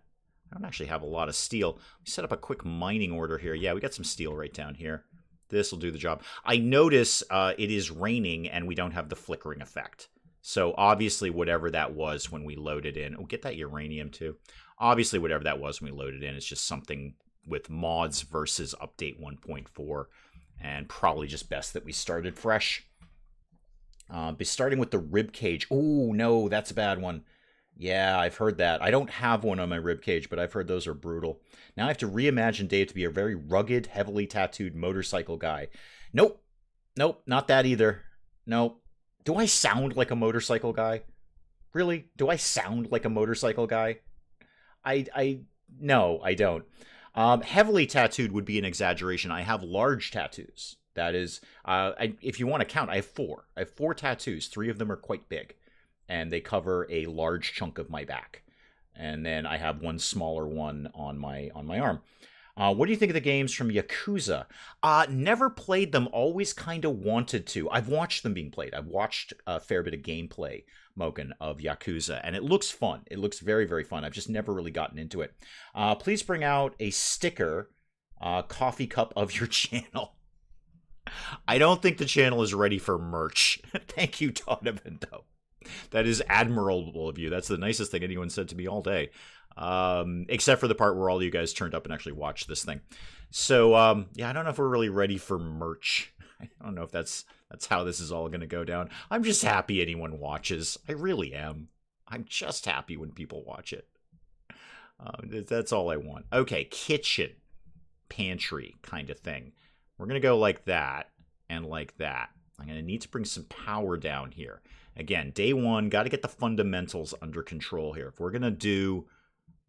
I don't actually have a lot of steel. We set up a quick mining order here. Yeah, we got some steel right down here. This will do the job. I notice it is raining and we don't have the flickering effect. So obviously whatever that was when we loaded in. Oh, get that uranium too. Obviously whatever that was when we loaded in is just something with mods versus update 1.4. And probably just best that we started fresh. Be starting with the rib cage. Oh, no, that's a bad one. Yeah, I've heard that. I don't have one on my ribcage, but I've heard those are brutal. Now I have to reimagine Dave to be a very rugged, heavily tattooed motorcycle guy. Nope, not that either. Nope. Do I sound like a motorcycle guy? Really? Do I sound like a motorcycle guy? No, I don't. Heavily tattooed would be an exaggeration. I have large tattoos. That is, if you want to count, I have 4. I have 4 tattoos. 3 of them are quite big. And they cover a large chunk of my back. And then I have one smaller one on my arm. What do you think of the games from Yakuza? Never played them, always kind of wanted to. I've watched them being played. I've watched a fair bit of gameplay, Moken, of Yakuza, and it looks fun. It looks very, very fun. I've just never really gotten into it. Please bring out a sticker, coffee cup of your channel. I don't think the channel is ready for merch. Thank you, Donovan, though. That is admirable of you. That's the nicest thing anyone said to me all day. Except for the part where all you guys turned up and actually watched this thing. So, yeah, I don't know if we're really ready for merch. I don't know if that's how this is all going to go down. I'm just happy anyone watches. I really am. I'm just happy when people watch it. That's all I want. Okay, kitchen, pantry kind of thing. We're going to go like that and like that. I'm going to need to bring some power down here. Again, day one, got to get the fundamentals under control here. If we're going to do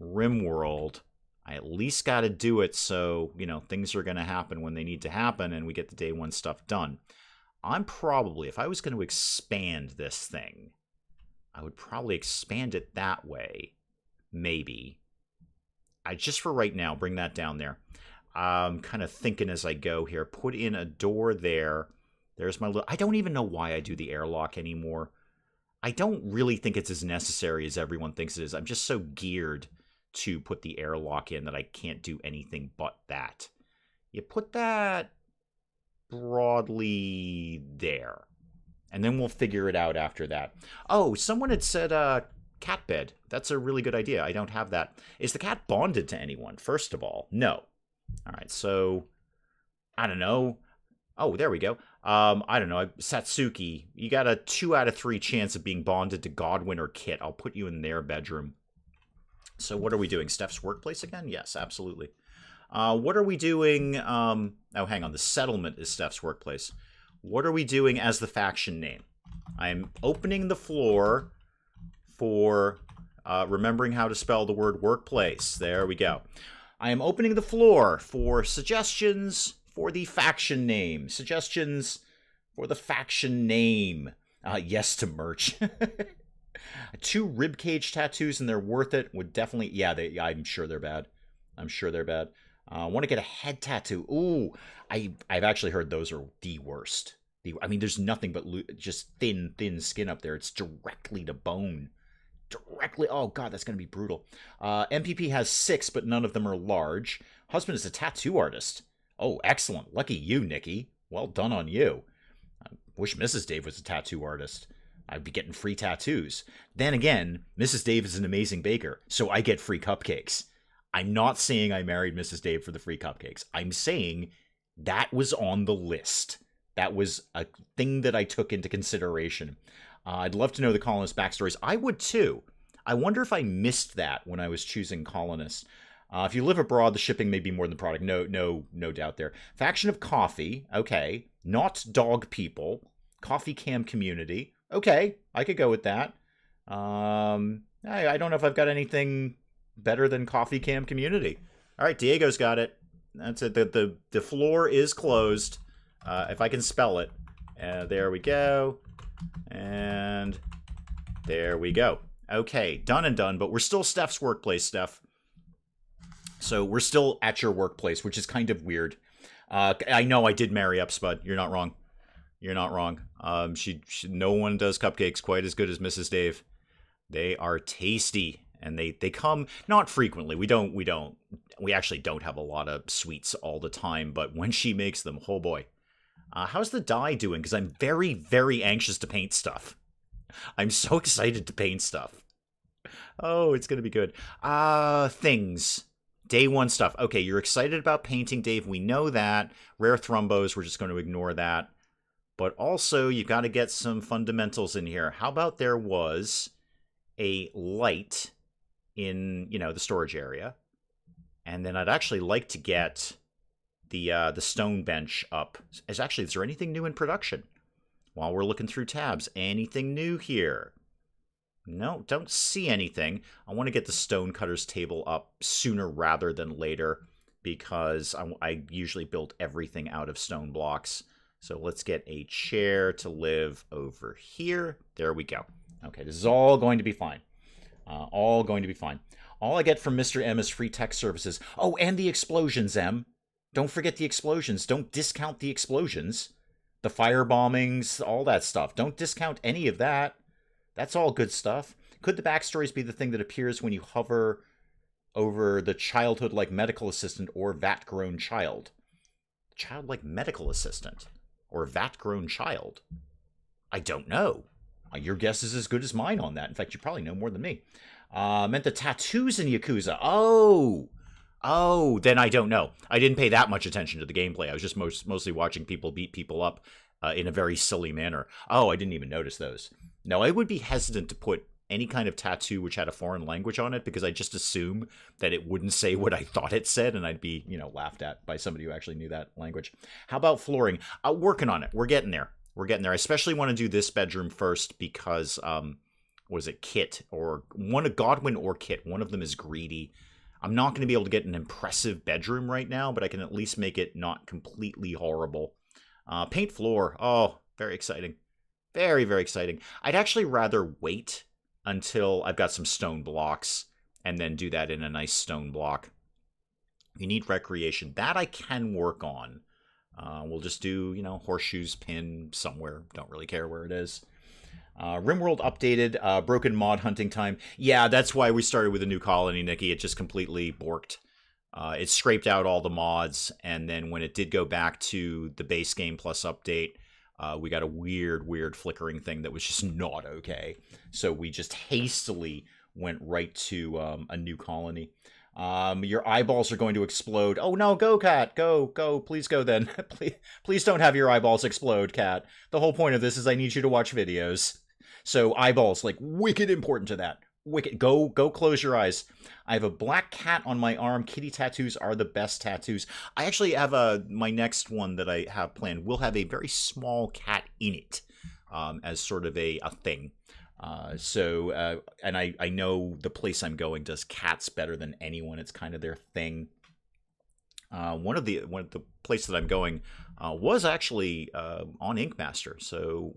RimWorld, I at least got to do it so, you know, things are going to happen when they need to happen and we get the day one stuff done. I'm probably, if I was going to expand this thing, I would probably expand it that way. Maybe. Just for right now, bring that down there. I'm kind of thinking as I go here. Put in a door there. There's my little... I don't even know why I do the airlock anymore. I don't really think it's as necessary as everyone thinks it is. I'm just so geared to put the airlock in that I can't do anything but that. You put that broadly there. And then we'll figure it out after that. Oh, someone had said cat bed. That's a really good idea. I don't have that. Is the cat bonded to anyone, first of all? No. All right, so I don't know. Oh, there we go. I don't know. Satsuki, you got a 2 out of 3 chance of being bonded to Godwin or Kit. I'll put you in their bedroom. So what are we doing? Steph's workplace again? Yes, absolutely. What are we doing? Oh, hang on. The settlement is Steph's workplace. What are we doing as the faction name? I'm opening the floor for remembering how to spell the word workplace. There we go. I am opening the floor for suggestions for the faction name. Suggestions for the faction name. Yes to merch. 2 ribcage tattoos and they're worth it. Would definitely... Yeah, I'm sure they're bad. I'm sure they're bad. I want to get a head tattoo. Ooh, I've actually heard those are the worst. I mean, there's nothing but just thin skin up there. It's directly to bone. Directly. Oh, God, that's going to be brutal. MPP has 6, but none of them are large. Husband is a tattoo artist. Oh, excellent. Lucky you, Nikki. Well done on you. I wish Mrs. Dave was a tattoo artist. I'd be getting free tattoos. Then again, Mrs. Dave is an amazing baker, so I get free cupcakes. I'm not saying I married Mrs. Dave for the free cupcakes. I'm saying that was on the list. That was a thing that I took into consideration. I'd love to know the Colonists Backstories. I would too. I wonder if I missed that when I was choosing Colonists. If you live abroad, the shipping may be more than the product. No doubt there. Faction of Coffee. Okay. Not Dog People. CoffeCam Community. Okay. I could go with that. I don't know if I've got anything better than CoffeCam Community. All right. Diego's got it. That's it. The floor is closed. If I can spell it. There we go. And there we go. Okay, done and done, but we're still Steph's workplace, Steph. So we're still at your workplace, which is kind of weird. I know I did marry up, Spud. You're not wrong. You're not wrong. No one does cupcakes quite as good as Mrs. Dave. They are tasty, and they come not frequently. We actually don't have a lot of sweets all the time, but when she makes them, oh boy. How's the dye doing? Because I'm very, very anxious to paint stuff. I'm so excited to paint stuff. Oh, it's going to be good. Things. Day one stuff. Okay, you're excited about painting, Dave. We know that. Rare thrombos, we're just going to ignore that. But also, you've got to get some fundamentals in here. How about there was a light in, the storage area? And then I'd actually like to get the stone bench up. Is there anything new in production? While we're looking through tabs, anything new here? No, don't see anything. I want to get the stonecutters table up sooner rather than later because I usually build everything out of stone blocks. So let's get a chair to live over here. There we go. Okay, this is all going to be fine. All going to be fine. All I get from Mr. M is free tech services. Oh, and the explosions, M. Don't forget the explosions. Don't discount the explosions. The fire bombings, all that stuff. Don't discount any of that. That's all good stuff. Could the backstories be the thing that appears when you hover over the childhood-like medical assistant or vat-grown child? Child-like medical assistant or vat-grown child? I don't know. Your guess is as good as mine on that. In fact, you probably know more than me. Meant the tattoos in Yakuza. Oh, then I don't know. I didn't pay that much attention to the gameplay. I was just mostly watching people beat people up in a very silly manner. Oh, I didn't even notice those. No, I would be hesitant to put any kind of tattoo which had a foreign language on it because I just assume that it wouldn't say what I thought it said, and I'd be, laughed at by somebody who actually knew that language. How about flooring? Working on it. We're getting there. I especially want to do this bedroom first because, was it Kit or Godwin or Kit? One of them is greedy. I'm not going to be able to get an impressive bedroom right now, but I can at least make it not completely horrible. Paint floor. Oh, very exciting. Very, very exciting. I'd actually rather wait until I've got some stone blocks and then do that in a nice stone block. You need recreation. That I can work on. We'll just do, horseshoes pin somewhere. Don't really care where it is. RimWorld updated, broken mod hunting time. Yeah, that's why we started with a new colony, Nikki. It just completely borked. It scraped out all the mods, and then when it did go back to the base game plus update, we got a weird flickering thing that was just not okay. So we just hastily went right to a new colony. Your eyeballs are going to explode. Oh no, go cat, go, please go then. please don't have your eyeballs explode, cat. The whole point of this is I need you to watch videos. So eyeballs, like, wicked important to that. Wicked. Go close your eyes. I have a black cat on my arm. Kitty tattoos are the best tattoos. I actually have my next one that I have planned will have a very small cat in it, as sort of a thing. And I know the place I'm going does cats better than anyone. It's kind of their thing. One of the place that I'm going was actually on Ink Master. So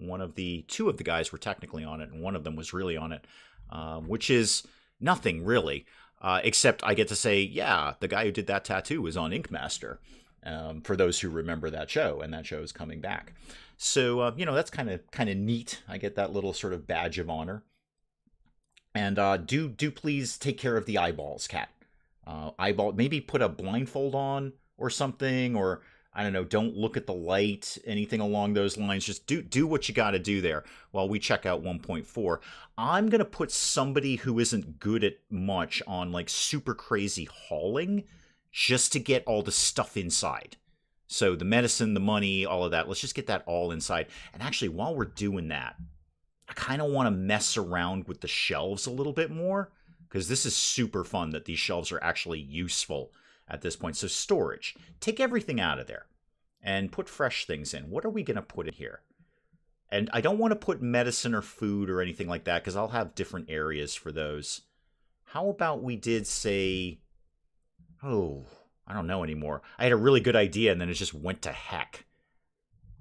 two of the guys were technically on it, and one of them was really on it, which is nothing really, except I get to say, yeah, the guy who did that tattoo was on Ink Master. For those who remember that show, and that show is coming back. So, that's kind of neat. I get that little sort of badge of honor. And do please take care of the eyeballs, cat. Maybe put a blindfold on or something, or I don't know, don't look at the light, anything along those lines. Just do what you got to do there while we check out 1.4. I'm going to put somebody who isn't good at much on like super crazy hauling just to get all the stuff inside. So the medicine, the money, all of that, let's just get that all inside. And actually, while we're doing that, I kind of want to mess around with the shelves a little bit more, because this is super fun that these shelves are actually useful at this point. So storage, take everything out of there and put fresh things in. What are we going to put in here? And I don't want to put medicine or food or anything like that, because I'll have different areas for those. How about we did say, I don't know anymore. I had a really good idea, and then it just went to heck.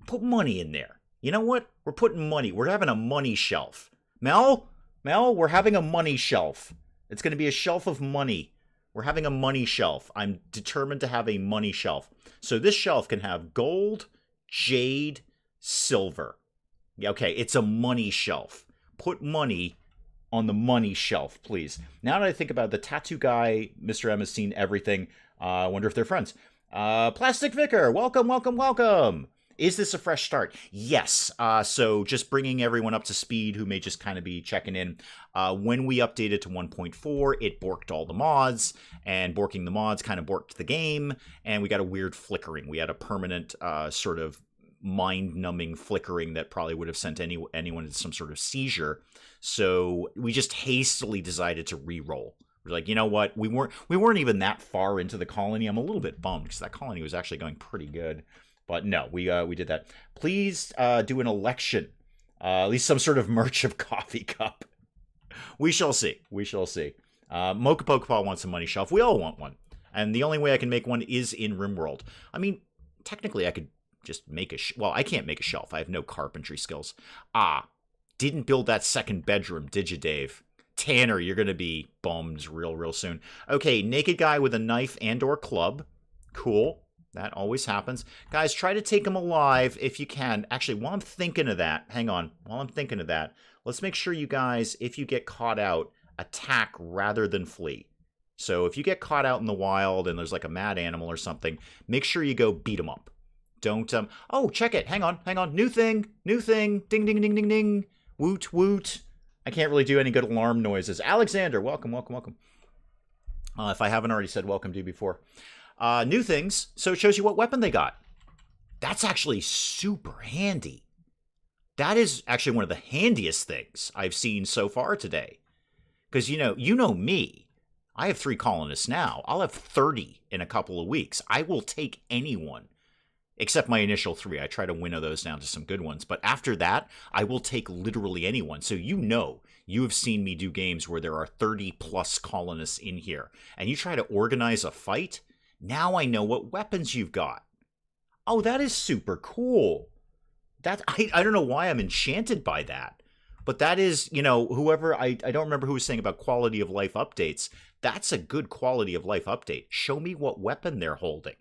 Put money in there. You know what? We're putting money. We're having a money shelf. Mel, we're having a money shelf. It's going to be a shelf of money. We're having a money shelf. I'm determined to have a money shelf. So this shelf can have gold, jade, silver. Yeah, okay, it's a money shelf. Put money on the money shelf, please. Now that I think about it, the tattoo guy, Mr. M has seen everything. I wonder if they're friends. Plastic Vicar, welcome. Is this a fresh start? Yes. So just bringing everyone up to speed who may just kind of be checking in. When we updated to 1.4, it borked all the mods, and borking the mods kind of borked the game, and we got a weird flickering. We had a permanent sort of mind-numbing flickering that probably would have sent anyone into some sort of seizure. So we just hastily decided to re-roll. We're like, you know what? We weren't even that far into the colony. I'm a little bit bummed because that colony was actually going pretty good. But no, we did that. Please do an election. At least some sort of merch of coffee cup. We shall see. Mocha Pokeball wants a money shelf. We all want one. And the only way I can make one is in RimWorld. I mean, technically I could just make well, I can't make a shelf. I have no carpentry skills. Didn't build that second bedroom, did you, Dave? Tanner, you're going to be bummed real soon. Okay, naked guy with a knife and or club. Cool. That always happens. Guys, try to take him alive if you can. Actually, while I'm thinking of that, hang on. While I'm thinking of that, let's make sure you guys, if you get caught out, attack rather than flee. So if you get caught out in the wild and there's like a mad animal or something, make sure you go beat him up. Don't, oh, check it. Hang on. New thing. Ding, ding, ding, ding, ding. Woot, woot. I can't really do any good alarm noises. Alexander, welcome. If I haven't already said welcome to you before. New things. So it shows you what weapon they got. That's actually super handy. That is actually one of the handiest things I've seen so far today. Because, you know me. I have 3 colonists now. I'll have 30 in a couple of weeks. I will take anyone. Except my initial 3. I try to winnow those down to some good ones. But after that, I will take literally anyone. So you have seen me do games where there are 30 plus colonists in here. And you try to organize a fight. Now I know what weapons you've got. Oh, that is super cool. I don't know why I'm enchanted by that. But that is, whoever, I don't remember who was saying about quality of life updates. That's a good quality of life update. Show me what weapon they're holding.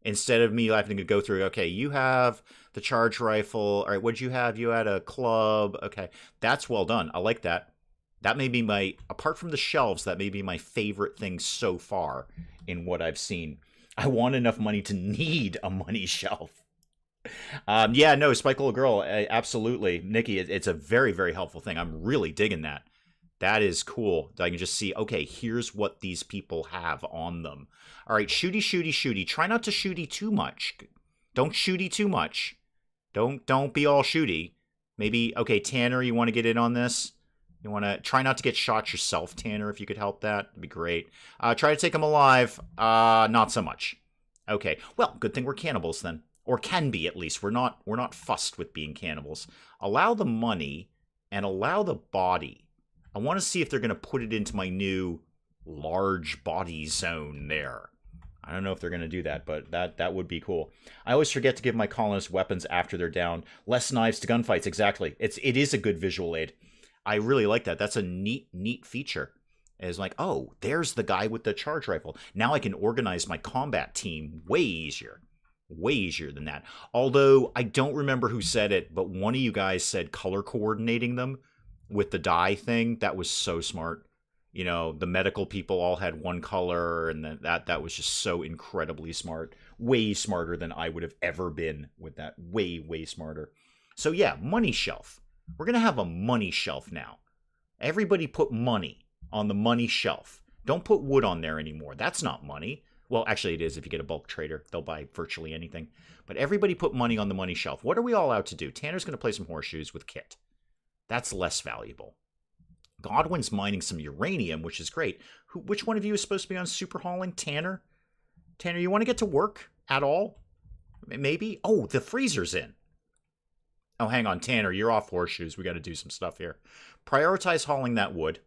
Instead of me having to go through, okay, you have the charge rifle. All right, what'd you have? You had a club. Okay, that's well done. I like that. That may be apart from the shelves, that may be my favorite thing so far in what I've seen. I want enough money to need a money shelf. Yeah, no, Spike Little Girl, absolutely. Nikki, it's a very, very helpful thing. I'm really digging that. That is cool. I can just see, okay, here's what these people have on them. All right, shooty. Try not to shooty too much. Don't shooty too much. Don't be all shooty. Maybe, okay, Tanner, you want to get in on this? You want to try not to get shot yourself, Tanner, if you could help that. That'd be great. Try to take him alive. Not so much. Okay, well, good thing we're cannibals then. Or can be, at least. We're not fussed with being cannibals. Allow the money and allow the body. I want to see if they're going to put it into my new large body zone there. I don't know if they're going to do that, but that would be cool. I always forget to give my colonists weapons after they're down. Less knives to gunfights, exactly. It is a good visual aid. I really like that. That's a neat feature. It's like, oh, there's the guy with the charge rifle. Now I can organize my combat team way easier. Way easier than that. Although, I don't remember who said it, but one of you guys said color coordinating them with the dye thing. That was so smart. The medical people all had one color, and that was just so incredibly smart. Way smarter than I would have ever been with that. Way smarter. So yeah, money shelf. We're going to have a money shelf now. Everybody put money on the money shelf. Don't put wood on there anymore. That's not money. Well, actually it is if you get a bulk trader. They'll buy virtually anything. But everybody put money on the money shelf. What are we all out to do? Tanner's going to play some horseshoes with Kit. That's less valuable. Godwin's mining some uranium, which is great. Which one of you is supposed to be on super hauling? Tanner? Tanner, you want to get to work at all? Maybe? Oh, the freezer's in. Oh, hang on, Tanner, you're off horseshoes. We got to do some stuff here. Prioritize hauling that wood,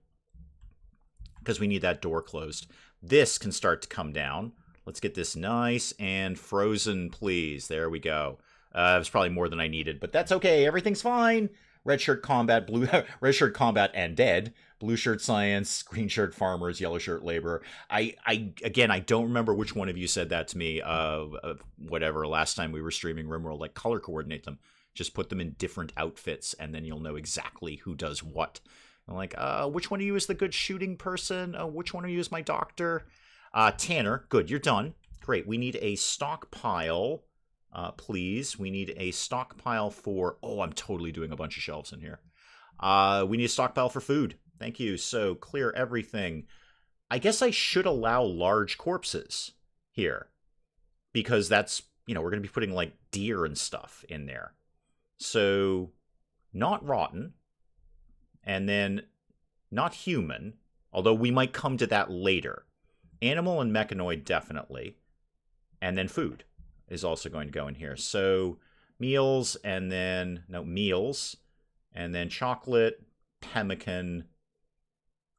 because we need that door closed. This can start to come down. Let's get this nice and frozen, please. There we go. It was probably more than I needed, but that's okay. Everything's fine. Red shirt combat, red shirt combat and dead. Blue shirt science, green shirt farmers, yellow shirt laborer. Again, I don't remember which one of you said that to me. Whatever, last time we were streaming RimWorld, like color coordinate them. Just put them in different outfits, and then you'll know exactly who does what. I'm like, which one of you is the good shooting person? Which one of you is my doctor? Tanner, good, you're done. Great, we need a stockpile, please. We need a stockpile for... Oh, I'm totally doing a bunch of shelves in here. We need a stockpile for food. Thank you. So, clear everything. I guess I should allow large corpses here. Because that's, we're going to be putting, like, deer and stuff in there. So, not rotten, and then not human, although we might come to that later. Animal and mechanoid, definitely. And then food is also going to go in here. So, meals, and then, meals, and then chocolate, pemmican.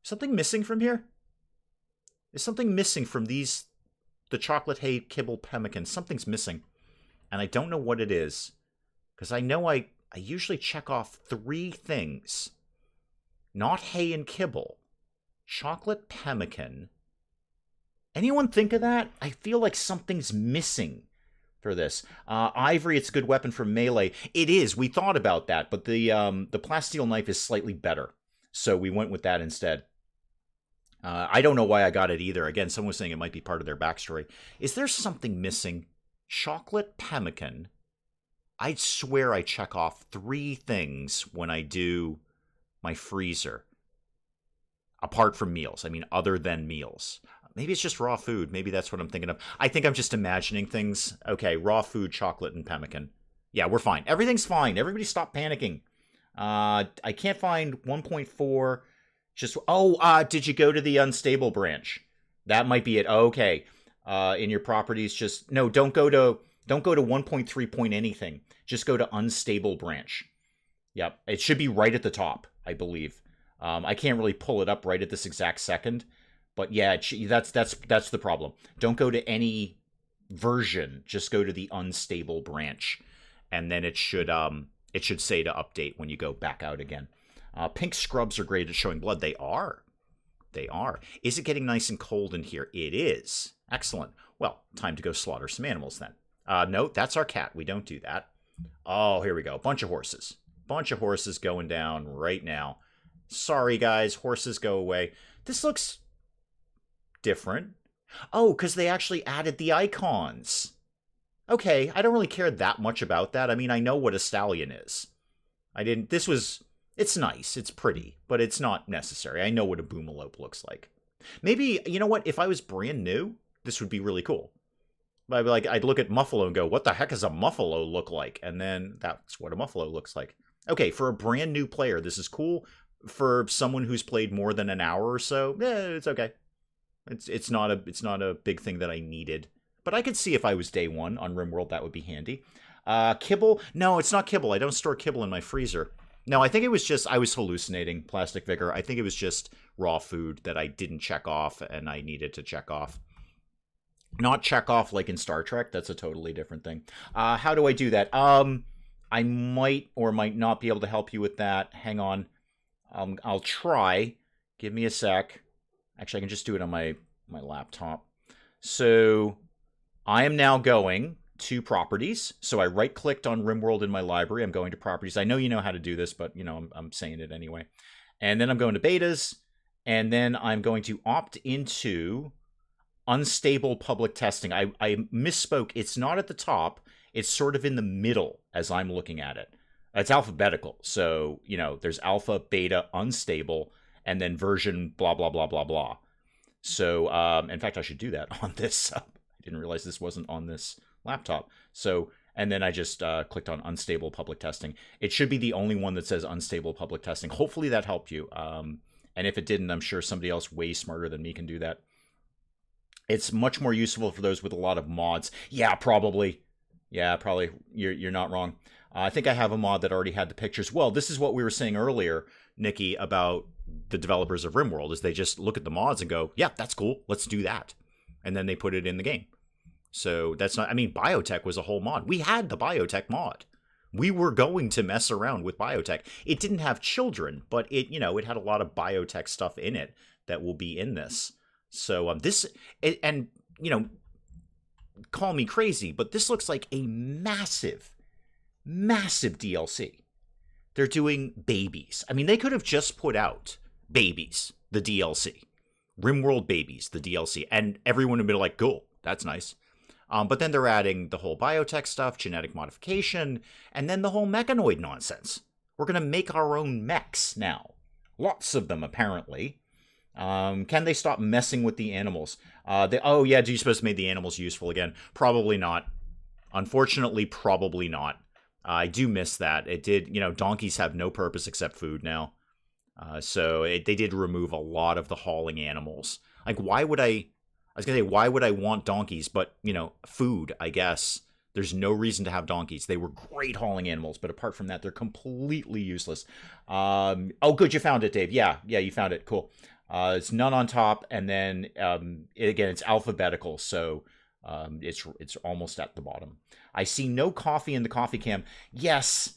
Something missing from here? Is something missing from these, the chocolate, hay, kibble, pemmican? Something's missing, and I don't know what it is. Because I know I usually check off 3 things. Not hay and kibble. Chocolate pemmican. Anyone think of that? I feel like something's missing for this. Ivory, it's a good weapon for melee. It is. We thought about that, but the plasteel knife is slightly better. So we went with that instead. I don't know why I got it either. Again, someone was saying it might be part of their backstory. Is there something missing? Chocolate pemmican. I swear I check off 3 things when I do my freezer. Apart from meals. I mean, other than meals. Maybe it's just raw food. Maybe that's what I'm thinking of. I think I'm just imagining things. Okay, raw food, chocolate, and pemmican. Yeah, we're fine. Everything's fine. Everybody stop panicking. I can't find 1.4. Just, did you go to the unstable branch? That might be it. Okay. In your properties, just, no, don't go to 1.3 point anything. Just go to unstable branch. Yep. It should be right at the top, I believe. I can't really pull it up right at this exact second. But yeah, that's the problem. Don't go to any version. Just go to the unstable branch, and then it should say to update when you go back out again. Pink scrubs are great at showing blood. They are. They are. Is it getting nice and cold in here? It is. Excellent. Well, time to go slaughter some animals then. No, that's our cat. We don't do that. Oh, here we go. Bunch of horses. Bunch of horses going down right now. Sorry, guys. Horses, go away. This looks different. Oh, because they actually added the icons. Okay, I don't really care that much about that. I mean, I know what a stallion is. It's nice, it's pretty, but it's not necessary. I know what a boomalope looks like. Maybe, you know what, if I was brand new, this would be really cool. I'd look at Muffalo and go, what the heck does a Muffalo look like? And then that's what a Muffalo looks like. Okay, for a brand new player, this is cool. For someone who's played more than an hour or so, it's okay. It's not a big thing that I needed. But I could see if I was day one on RimWorld, that would be handy. Kibble? No, it's not kibble. I don't store kibble in my freezer. No, I think it was just, I was hallucinating, Plastic Vicar. I think it was just raw food that I didn't check off and I needed to check off. Not check off like in Star Trek. That's a totally different thing. How do I do that? I might or might not be able to help you with that. Hang on. I'll try. Give me a sec. Actually, I can just do it on my laptop. So I am now going to properties. So I right-clicked on RimWorld in my library. I'm going to properties. I know you know how to do this, but you know I'm saying it anyway. And then I'm going to betas, and then I'm going to opt into unstable public testing. I misspoke. It's not at the top. It's sort of in the middle as I'm looking at it. It's alphabetical. So, you know, there's alpha, beta, unstable, and then version blah, blah, blah, blah, blah. So, in fact, I should do that on this. I didn't realize this wasn't on this laptop. So, and then I just clicked on unstable public testing. It should be the only one that says unstable public testing. Hopefully that helped you. And if it didn't, I'm sure somebody else way smarter than me can do that. It's much more useful for those with a lot of mods. Yeah, probably. Yeah, probably. You're not wrong. I think I have a mod that already had the pictures. Well, this is what we were saying earlier, Nikki, about the developers of RimWorld, is they just look at the mods and go, yeah, that's cool. Let's do that. And then they put it in the game. So that's not, I mean, Biotech was a whole mod. We had the Biotech mod. We were going to mess around with Biotech. It didn't have children, but it, you know, it had a lot of Biotech stuff in it that will be in this. So and you know, call me crazy, but this looks like a massive DLC. They're doing babies. I mean, they could have just put out babies, the DLC, RimWorld Babies, the DLC, and everyone would be like, cool, that's nice. But then they're adding the whole biotech stuff, genetic modification, and then the whole mechanoid nonsense. We're going to make our own mechs now. Lots of them, apparently. Can they stop messing with the animals? Oh, yeah, do you supposed to make the animals useful again? Probably not. Unfortunately, probably not. I do miss that. It did, you know, donkeys have no purpose except food now. So they did remove a lot of the hauling animals. Like, why would I was going to say, why would I want donkeys? But, you know, food, I guess. There's no reason to have donkeys. They were great hauling animals, but apart from that, they're completely useless. Oh, good, you found it, Dave. Yeah, you found it. Cool. It's none on top, and then, again, it's alphabetical, so it's almost at the bottom. I see no coffee in the CoffeCam. Yes,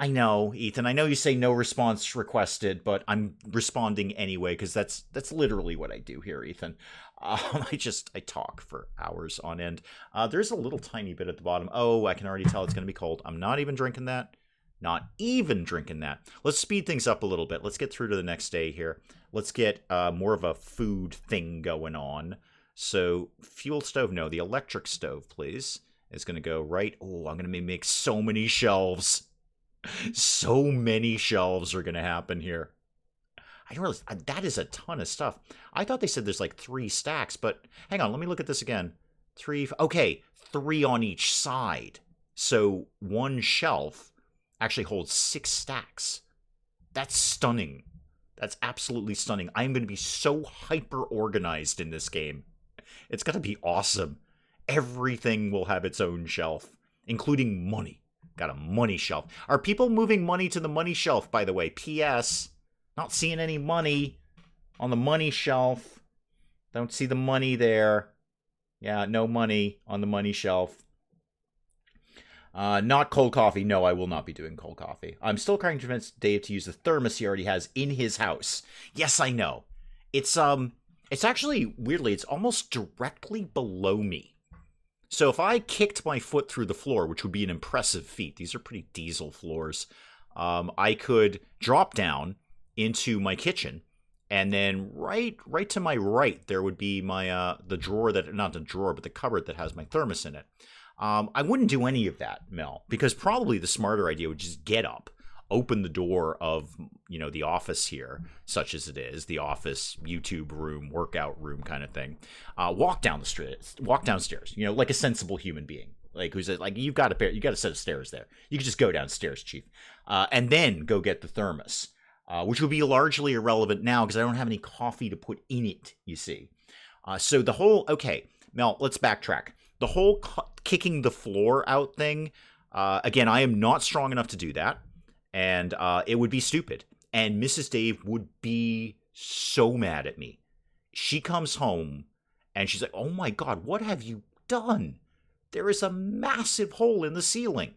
I know, Ethan. I know you say no response requested, but I'm responding anyway because that's literally what I do here, Ethan. I talk for hours on end. There's a little tiny bit at the bottom. Oh, I can already tell it's going to be cold. I'm not even drinking that. Not even drinking that. Let's speed things up a little bit. Let's get through to the next day here. Let's get more of a food thing going on. So, fuel stove, no. The electric stove, please. Is going to go right. Oh, I'm going to make so many shelves. So many shelves are going to happen here. I don't realize that is a ton of stuff. I thought they said there's like 3 stacks, but hang on, let me look at this again. 3, okay, 3 on each side. So one shelf actually holds 6 stacks. That's stunning. That's absolutely stunning. I'm going to be so hyper organized in this game. It's going to be awesome. Everything will have its own shelf, including money. Got a money shelf. Are people moving money to the money shelf, by the way? P.S. Not seeing any money on the money shelf. Don't see the money there. Yeah, no money on the money shelf. Not cold coffee. No, I will not be doing cold coffee. I'm still trying to convince Dave to use the thermos he already has in his house. Yes, I know. It's actually, weirdly, it's almost directly below me. So if I kicked my foot through the floor, which would be an impressive feat, these are pretty diesel floors, I could drop down into my kitchen, and then right to my right, there would be my the drawer that, not the drawer, but the cupboard that has my thermos in it. I wouldn't do any of that, Mel, because probably the smarter idea would just get up, open the door of, the office here, such as it is, the office, YouTube room, workout room kind of thing, walk downstairs, like a sensible human being, like who's like, you got a set of stairs there. You could just go downstairs, Chief, and then go get the thermos, which would be largely irrelevant now because I don't have any coffee to put in it, you see. So the whole, okay, Mel, let's backtrack. The whole kicking the floor out thing, again, I am not strong enough to do that. And it would be stupid. And Mrs. Dave would be so mad at me. She comes home, and she's like, oh my God, what have you done? There is a massive hole in the ceiling.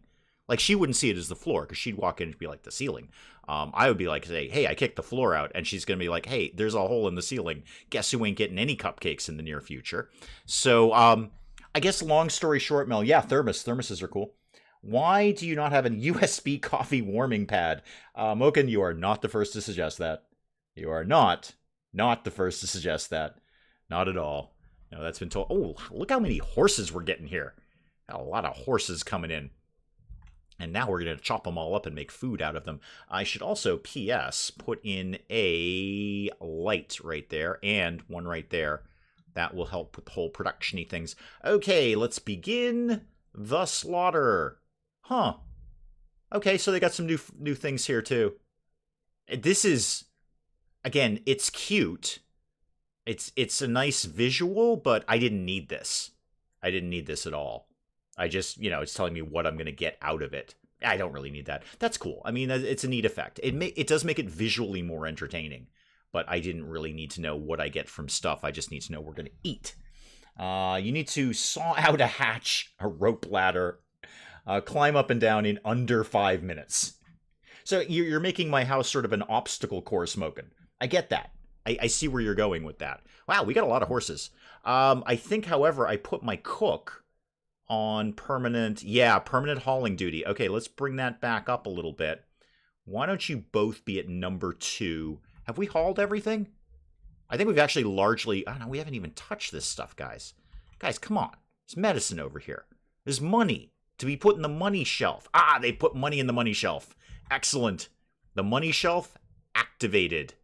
Like, she wouldn't see it as the floor, because she'd walk in and be like, the ceiling. I would be like, say, hey, I kicked the floor out. And she's going to be like, hey, there's a hole in the ceiling. Guess who ain't getting any cupcakes in the near future? So, I guess long story short, Mel, yeah, thermoses are cool. Why do you not have a USB coffee warming pad? Moken, you are not the first to suggest that. You are not the first to suggest that. Not at all. No, that's been told. Oh, look how many horses we're getting here. A lot of horses coming in. And now we're going to chop them all up and make food out of them. I should also, P.S., put in a light right there and one right there. That will help with the whole production-y things. Okay, let's begin the slaughter. Huh. Okay, so they got some new things here, too. This is, again, it's cute. It's a nice visual, but I didn't need this. I didn't need this at all. I just, it's telling me what I'm going to get out of it. I don't really need that. That's cool. I mean, it's a neat effect. It does make it visually more entertaining, but I didn't really need to know what I get from stuff. I just need to know we're going to eat. You need to saw out a hatch, a rope ladder, climb up and down in under 5 minutes. So you're making my house sort of an obstacle course, Moken. I get that. I see where you're going with that. Wow, we got a lot of horses. I think, however, I put my cook on permanent hauling duty. Okay, let's bring that back up a little bit. Why don't you both be at number 2? Have we hauled everything? I think we've actually largely... I don't know, we haven't even touched this stuff, guys. Guys, come on. There's medicine over here. There's money to be put in the money shelf. Ah, they put money in the money shelf. Excellent. The money shelf activated.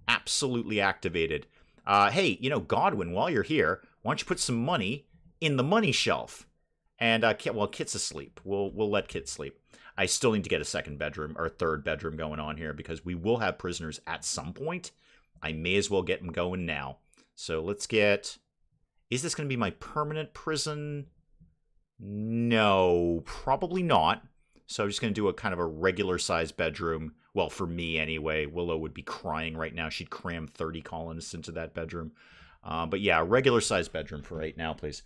Absolutely activated. Hey, Godwin, while you're here, why don't you put some money in the money shelf? And, Kit's asleep. We'll let Kit sleep. I still need to get a second bedroom or a third bedroom going on here because we will have prisoners at some point. I may as well get them going now. So let's get... Is this going to be my permanent prison? No, probably not. So I'm just going to do a kind of a regular-sized bedroom. Well, for me anyway. Willow would be crying right now. She'd cram 30 colonists into that bedroom. But yeah, a regular-sized bedroom for right now, please.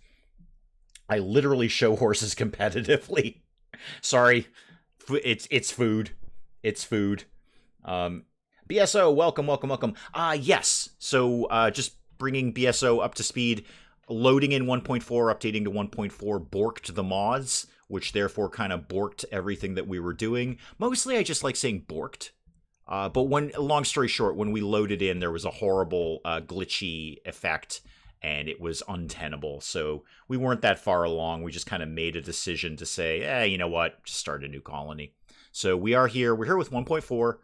I literally show horses competitively. Sorry, it's food. It's food. BSO, welcome, welcome, welcome. Yes. So just bringing BSO up to speed, loading in 1.4, updating to 1.4, borked the mods, which therefore kind of borked everything that we were doing. Mostly I just like saying borked. But long story short, when we loaded in, there was a horrible glitchy effect, and it was untenable. So we weren't that far along. We just kind of made a decision to say, you know what, just start a new colony. So we are here. We're here with 1.4,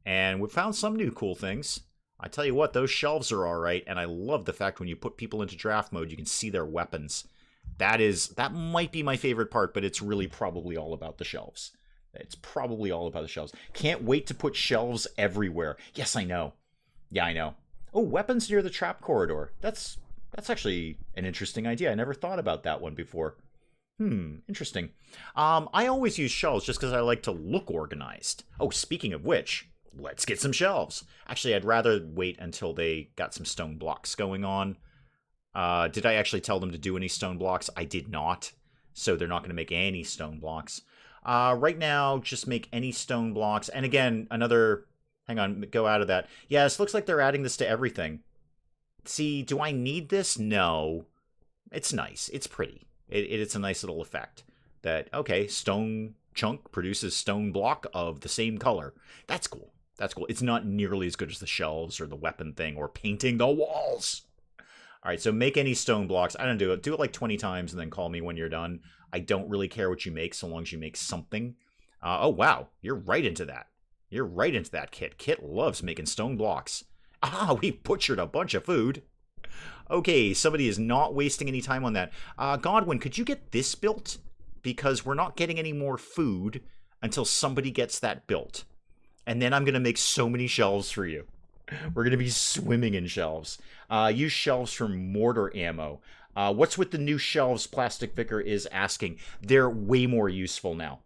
and we've found some new cool things. I tell you what, those shelves are all right, and I love the fact when you put people into draft mode, you can see their weapons. That might be my favorite part, but it's really probably all about the shelves. It's probably all about the shelves. Can't wait to put shelves everywhere. Yes, I know. Yeah, I know. Oh, weapons near the trap corridor. That's actually an interesting idea. I never thought about that one before. Interesting. I always use shelves just because I like to look organized. Oh, speaking of which, let's get some shelves. Actually, I'd rather wait until they got some stone blocks going on. Did I actually tell them to do any stone blocks? I did not. So they're not going to make any stone blocks. Right now, just make any stone blocks. And again, hang on, go out of that. Yes, looks like they're adding this to everything. See, do I need this? No. It's nice. It's pretty. It's a nice little effect. That, okay, stone chunk produces stone block of the same color. That's cool. That's cool. It's not nearly as good as the shelves or the weapon thing or painting the walls. All right, so make any stone blocks. I don't do it. Do it like 20 times and then call me when you're done. I don't really care what you make so long as you make something. Oh, wow. You're right into that. You're right into that, Kit. Kit loves making stone blocks. We butchered a bunch of food. Okay, somebody is not wasting any time on that. Godwin, could you get this built? Because we're not getting any more food until somebody gets that built. And then I'm going to make so many shelves for you. We're going to be swimming in shelves. Use shelves for mortar ammo. What's with the new shelves, Plastic Vicar is asking? They're way more useful now.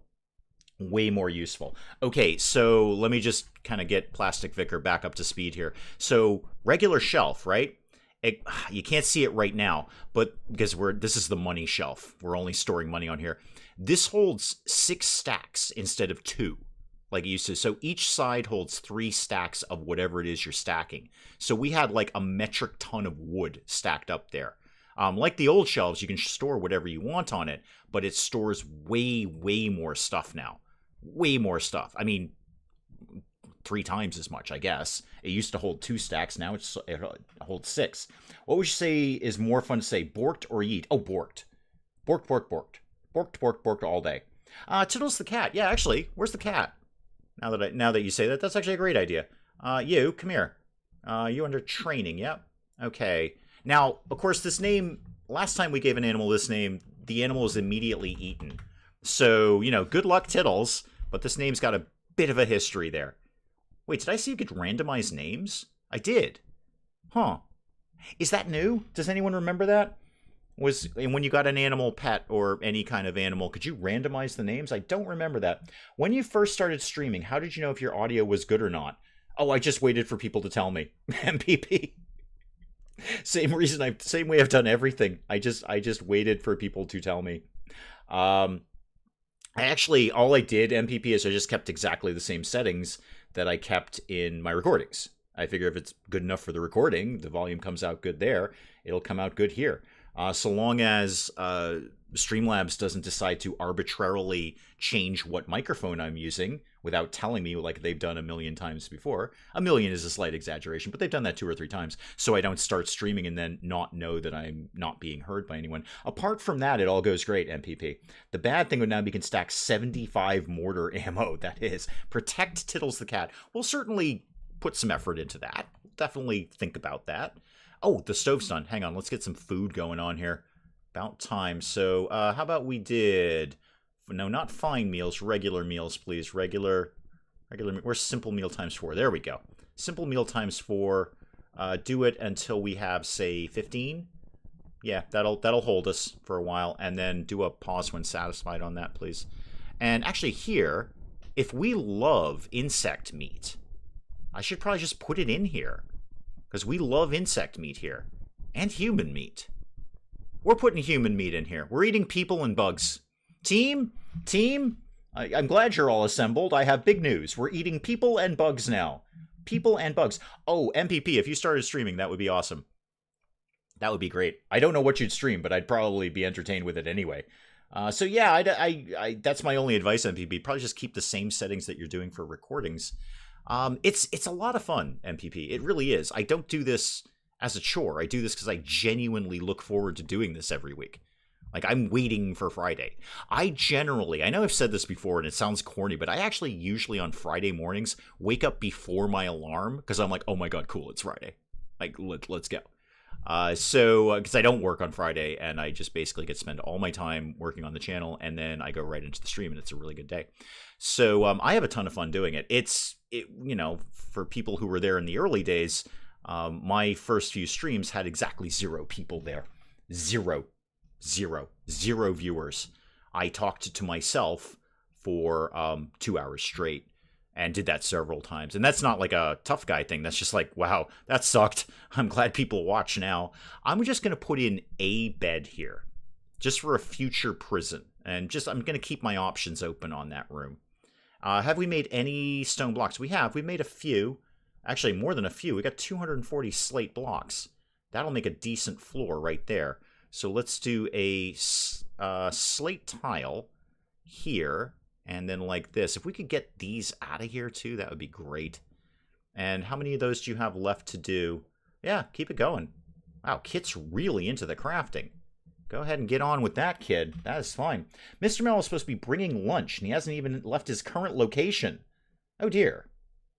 Way more useful. Okay, so let me just kind of get Plastic Vicar back up to speed here. So regular shelf, right? You can't see it right now, but because this is the money shelf. We're only storing money on here. This holds 6 stacks instead of 2. Like it used to. So each side holds 3 stacks of whatever it is you're stacking. So we had like a metric ton of wood stacked up there. Like the old shelves, you can store whatever you want on it, but it stores way, way more stuff now. Way more stuff. I mean, 3 times as much, I guess. It used to hold 2 stacks. Now it holds 6. What would you say is more fun to say, borked or yeet? Oh, borked. Borked, borked, borked. Borked, borked, borked all day. Tiddles the cat. Yeah, actually, where's the cat? Now that you say that, that's actually a great idea. You, come here. You under training, yep. Okay. Now, of course, this name, last time we gave an animal this name, the animal was immediately eaten. So, good luck, Tiddles, but this name's got a bit of a history there. Wait, did I see you get randomized names? I did. Huh. Is that new? Does anyone remember that? When you got an animal pet or any kind of animal, could you randomize the names? I don't remember that. When you first started streaming, how did you know if your audio was good or not? Oh, I just waited for people to tell me. MPP. Same way I've done everything. I just waited for people to tell me. All I did, MPP, is I just kept exactly the same settings that I kept in my recordings. I figure if it's good enough for the recording, the volume comes out good there, it'll come out good here. So long as Streamlabs doesn't decide to arbitrarily change what microphone I'm using without telling me like they've done a million times before. A million is a slight exaggeration, but they've done that 2 or 3 times. So I don't start streaming and then not know that I'm not being heard by anyone. Apart from that, it all goes great, MPP. The bad thing would now be can stack 75 mortar ammo. That is, protect Tiddles the cat. We'll certainly put some effort into that. Definitely think about that. Oh, the stove's done. Hang on, let's get some food going on here. About time. So, how about we did... No, not fine meals. Regular meals, please. Regular... Where's simple meal times 4? There we go. Simple meal times 4. Do it until we have, say, 15. Yeah, that'll hold us for a while. And then do a pause when satisfied on that, please. And actually here, if we love insect meat, I should probably just put it in here. Because we love insect meat here. And human meat. We're putting human meat in here. We're eating people and bugs. Team? I'm glad you're all assembled. I have big news. We're eating people and bugs now. People and bugs. Oh, MPP, if you started streaming, that would be awesome. That would be great. I don't know what you'd stream, but I'd probably be entertained with it anyway. So yeah, I that's my only advice, MPP. Probably just keep the same settings that you're doing for recordings. It's a lot of fun, MPP. It really is. I don't do this as a chore. I do this because I genuinely look forward to doing this every week. Like, I'm waiting for Friday. I know I've said this before and it sounds corny, but I actually usually on Friday mornings wake up before my alarm because I'm like, oh my god, cool, it's Friday. Like, let's go. Because I don't work on Friday and I just basically get to spend all my time working on the channel and then I go right into the stream and it's a really good day. So I have a ton of fun doing it. For people who were there in the early days, my first few streams had exactly 0 people there. Zero viewers. I talked to myself for 2 hours straight. And did that several times. And that's not like a tough guy thing. That's just like, wow, that sucked. I'm glad people watch now. I'm just going to put in a bed here. Just for a future prison. And I'm going to keep my options open on that room. Have we made any stone blocks? We have. We've made a few. Actually, more than a few. We got 240 slate blocks. That'll make a decent floor right there. So let's do a slate tile here. And then like this. If we could get these out of here too, that would be great. And how many of those do you have left to do? Yeah, keep it going. Wow, Kit's really into the crafting. Go ahead and get on with that, kid. That is fine. Mr. Mel is supposed to be bringing lunch, and he hasn't even left his current location. Oh dear.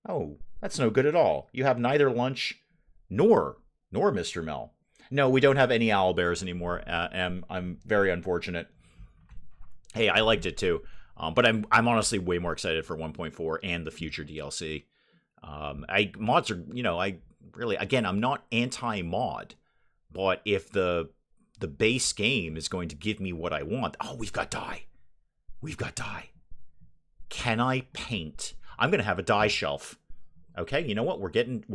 Oh, that's no good at all. You have neither lunch nor Mr. Mel. No, we don't have any owlbears anymore. I'm very unfortunate. Hey, I liked it too. But I'm honestly way more excited for 1.4 and the future DLC. Mods are, I'm not anti-mod, but if the base game is going to give me what I want, we've got dye. Can I paint? I'm gonna have a dye shelf. Okay, you know what? We're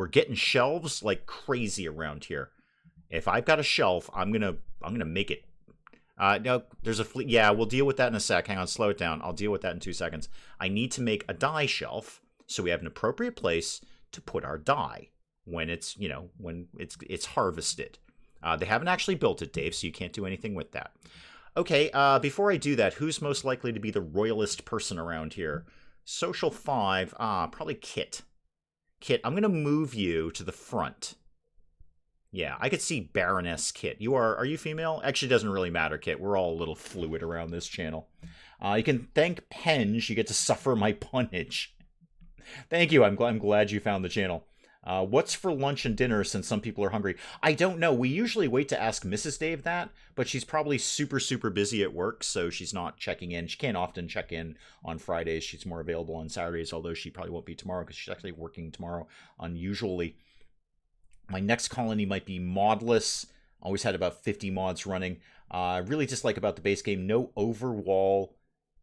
getting shelves like crazy around here. If I've got a shelf, I'm gonna make it. No, there's a fleet. Yeah, we'll deal with that in a sec. Hang on, slow it down. I'll deal with that in 2 seconds. I need to make a dye shelf so we have an appropriate place to put our dye when it's harvested. They haven't actually built it, Dave, so you can't do anything with that. Okay, before I do that, who's most likely to be the royalist person around here? Social 5, probably Kit. Kit, I'm going to move you to the front. Yeah, I could see Baroness Kit. Are you female? Actually, it doesn't really matter, Kit. We're all a little fluid around this channel. You can thank Penge. You get to suffer my punnage. Thank you. I'm glad you found the channel. What's for lunch and dinner since some people are hungry? I don't know. We usually wait to ask Mrs. Dave that, but she's probably super, super busy at work, so she's not checking in. She can't often check in on Fridays. She's more available on Saturdays, although she probably won't be tomorrow because she's actually working tomorrow unusually. My next colony might be modless. Always had about 50 mods running. Really just like about the base game, no overwall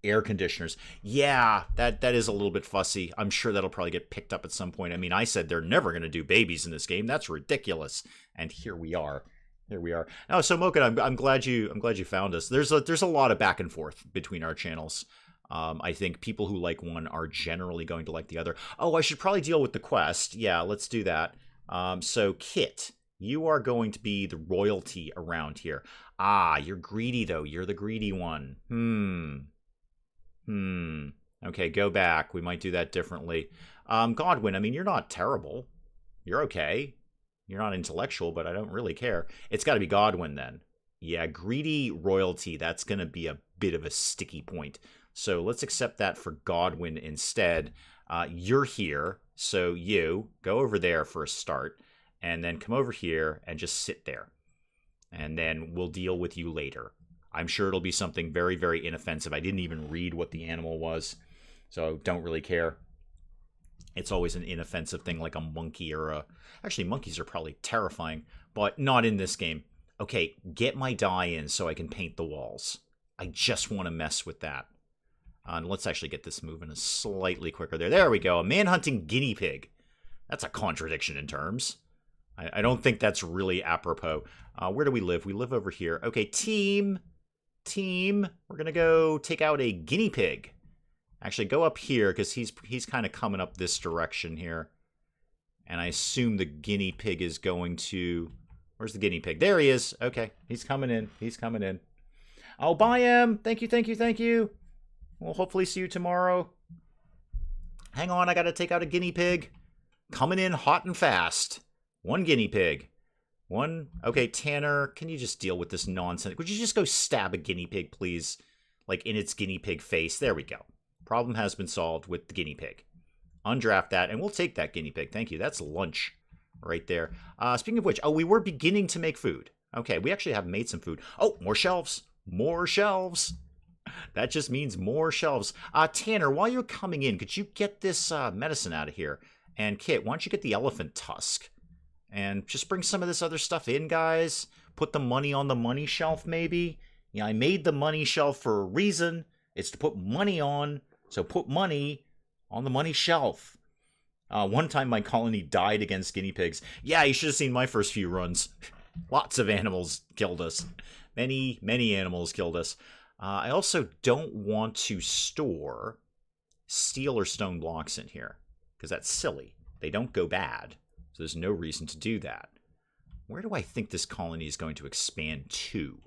air conditioners. Yeah, that is a little bit fussy. I'm sure that'll probably get picked up at some point. I mean, I said they're never going to do babies in this game. That's ridiculous. And here we are. Oh, so Moken, I'm glad you found us. There's a lot of back and forth between our channels. I think people who like one are generally going to like the other. Oh, I should probably deal with the quest. Yeah, let's do that. So Kit, you are going to be the royalty around here. You're greedy though. You're the greedy one. Okay, go back. We might do that differently. Godwin, I mean, you're not terrible. You're okay. You're not intellectual, but I don't really care. It's got to be Godwin then. Yeah, greedy royalty. That's going to be a bit of a sticky point. So let's accept that for Godwin instead. You're here. So you go over there for a start, and then come over here and just sit there. And then we'll deal with you later. I'm sure it'll be something very, very inoffensive. I didn't even read what the animal was, so don't really care. It's always an inoffensive thing like a monkey or a... Actually, monkeys are probably terrifying, but not in this game. Okay, get my dye in so I can paint the walls. I just want to mess with that. And let's actually get this moving slightly quicker there. There we go. A man-hunting guinea pig. That's a contradiction in terms. I don't think that's really apropos. Where do we live? We live over here. Okay, team. We're going to go take out a guinea pig. Actually, go up here, because he's kind of coming up this direction here. And I assume the guinea pig is going to... Where's the guinea pig? There he is. Okay, he's coming in. He's coming in. Oh, bye, Em. Thank you, thank you, thank you. We'll hopefully see you tomorrow. Hang on, I gotta take out a guinea pig. Coming in hot and fast. One guinea pig. One... Okay, Tanner, can you just deal with this nonsense? Would you just go stab a guinea pig, please? Like, in its guinea pig face. There we go. Problem has been solved with the guinea pig. Undraft that, and we'll take that guinea pig. Thank you. That's lunch right there. Speaking of which, oh, we were beginning to make food. Okay, we actually have made some food. Oh, more shelves. More shelves. That just means more shelves. Tanner, while you're coming in, could you get this medicine out of here? And Kit, why don't you get the elephant tusk? And just bring some of this other stuff in, guys. Put the money on the money shelf, maybe. Yeah, I made the money shelf for a reason. It's to put money on. So put money on the money shelf. One time my colony died against guinea pigs. Yeah, you should have seen my first few runs. Lots of animals killed us. Many, many animals killed us. I also don't want to store steel or stone blocks in here, because that's silly. They don't go bad, so there's no reason to do that. Where do I think this colony is going to expand to?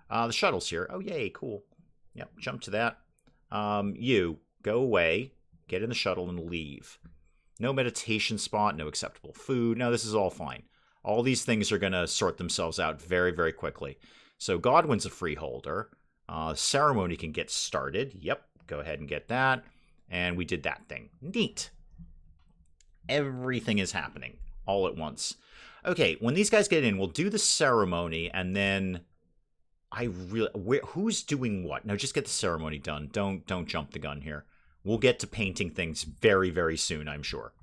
The shuttle's here. Oh, yay, cool. Yep, jump to that. You, go away, get in the shuttle, and leave. No meditation spot, no acceptable food. No, this is all fine. All these things are going to sort themselves out very, very quickly. So Godwin's a freeholder. Ceremony can get started. Yep, go ahead and get that. And we did that thing. Neat. Everything is happening all at once. Okay, when these guys get in, we'll do the ceremony, and then who's doing what? No, just get the ceremony done. Don't jump the gun here. We'll get to painting things very, very soon, I'm sure.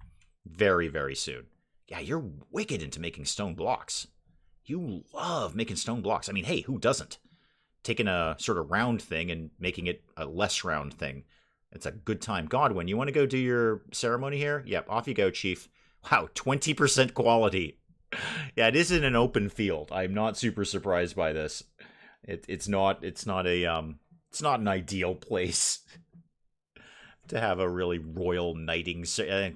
Very, very soon. Yeah, you're wicked into making stone blocks. You love making stone blocks. I mean, hey, who doesn't? Taking a sort of round thing and making it a less round thing. It's a good time. Godwin, you want to go do your ceremony here? Yep, off you go, Chief. Wow, 20% quality. Yeah, it is in an open field. I'm not super surprised by this. It's not an ideal place to have a really royal knighting.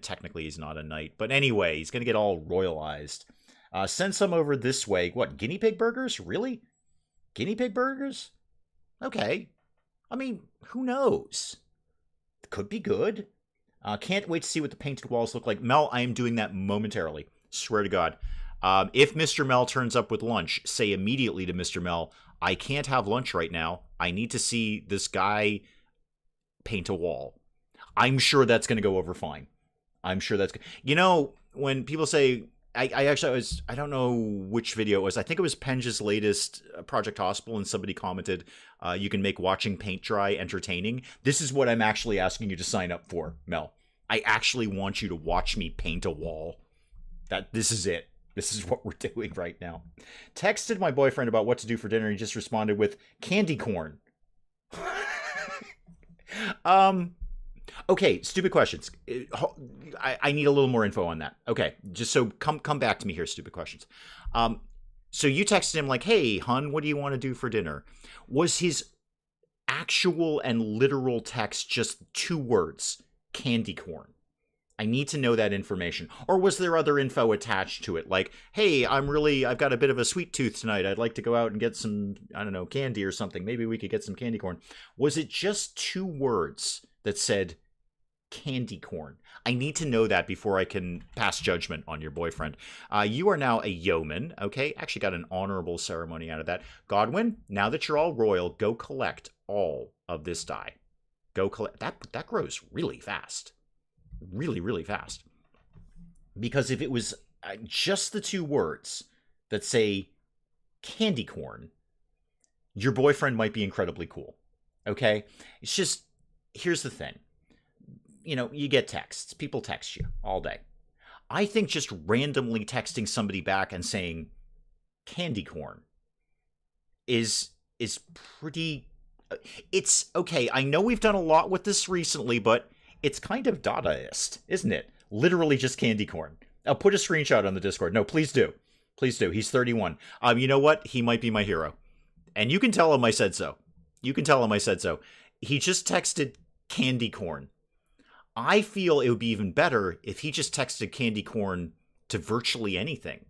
Technically, he's not a knight, but anyway, he's gonna get all royalized. Send some over this way. What, guinea pig burgers? Really? Guinea pig burgers? Okay. I mean, who knows? Could be good. Can't wait to see what the painted walls look like. Mel, I am doing that momentarily. Swear to God. If Mr. Mel turns up with lunch, say immediately to Mr. Mel, I can't have lunch right now. I need to see this guy paint a wall. I'm sure that's going to go over fine. I'm sure that's... You know, when people say... I don't know which video it was. I think it was Penge's latest Project Hospital, and somebody commented, you can make watching paint dry entertaining. This is what I'm actually asking you to sign up for, Mel. I actually want you to watch me paint a wall. This is it. This is what we're doing right now. Texted my boyfriend about what to do for dinner. He just responded with candy corn. Okay, stupid questions. I need a little more info on that. Okay, just so come back to me here, stupid questions. So you texted him like, hey, hun, what do you want to do for dinner? Was his actual and literal text just 2 words, candy corn? I need to know that information. Or was there other info attached to it? Like, hey, I've got a bit of a sweet tooth tonight. I'd like to go out and get some, I don't know, candy or something. Maybe we could get some candy corn. Was it just 2 words that said candy corn? I need to know that before I can pass judgment on your boyfriend. You are now a yeoman, okay? Actually got an honorable ceremony out of that. Godwin, now that you're all royal, go collect all of this dye. Go collect. That grows really fast. Really, really fast. Because if it was just the 2 words that say candy corn, your boyfriend might be incredibly cool, okay? It's just, here's the thing. You know, you get texts. People text you all day. I think just randomly texting somebody back and saying candy corn is pretty... It's okay. I know we've done a lot with this recently, but it's kind of Dadaist, isn't it? Literally just candy corn. I'll put a screenshot on the Discord. No, please do. Please do. He's 31. You know what? He might be my hero. And you can tell him I said so. You can tell him I said so. He just texted candy corn. I feel it would be even better if he just texted candy corn to virtually anything.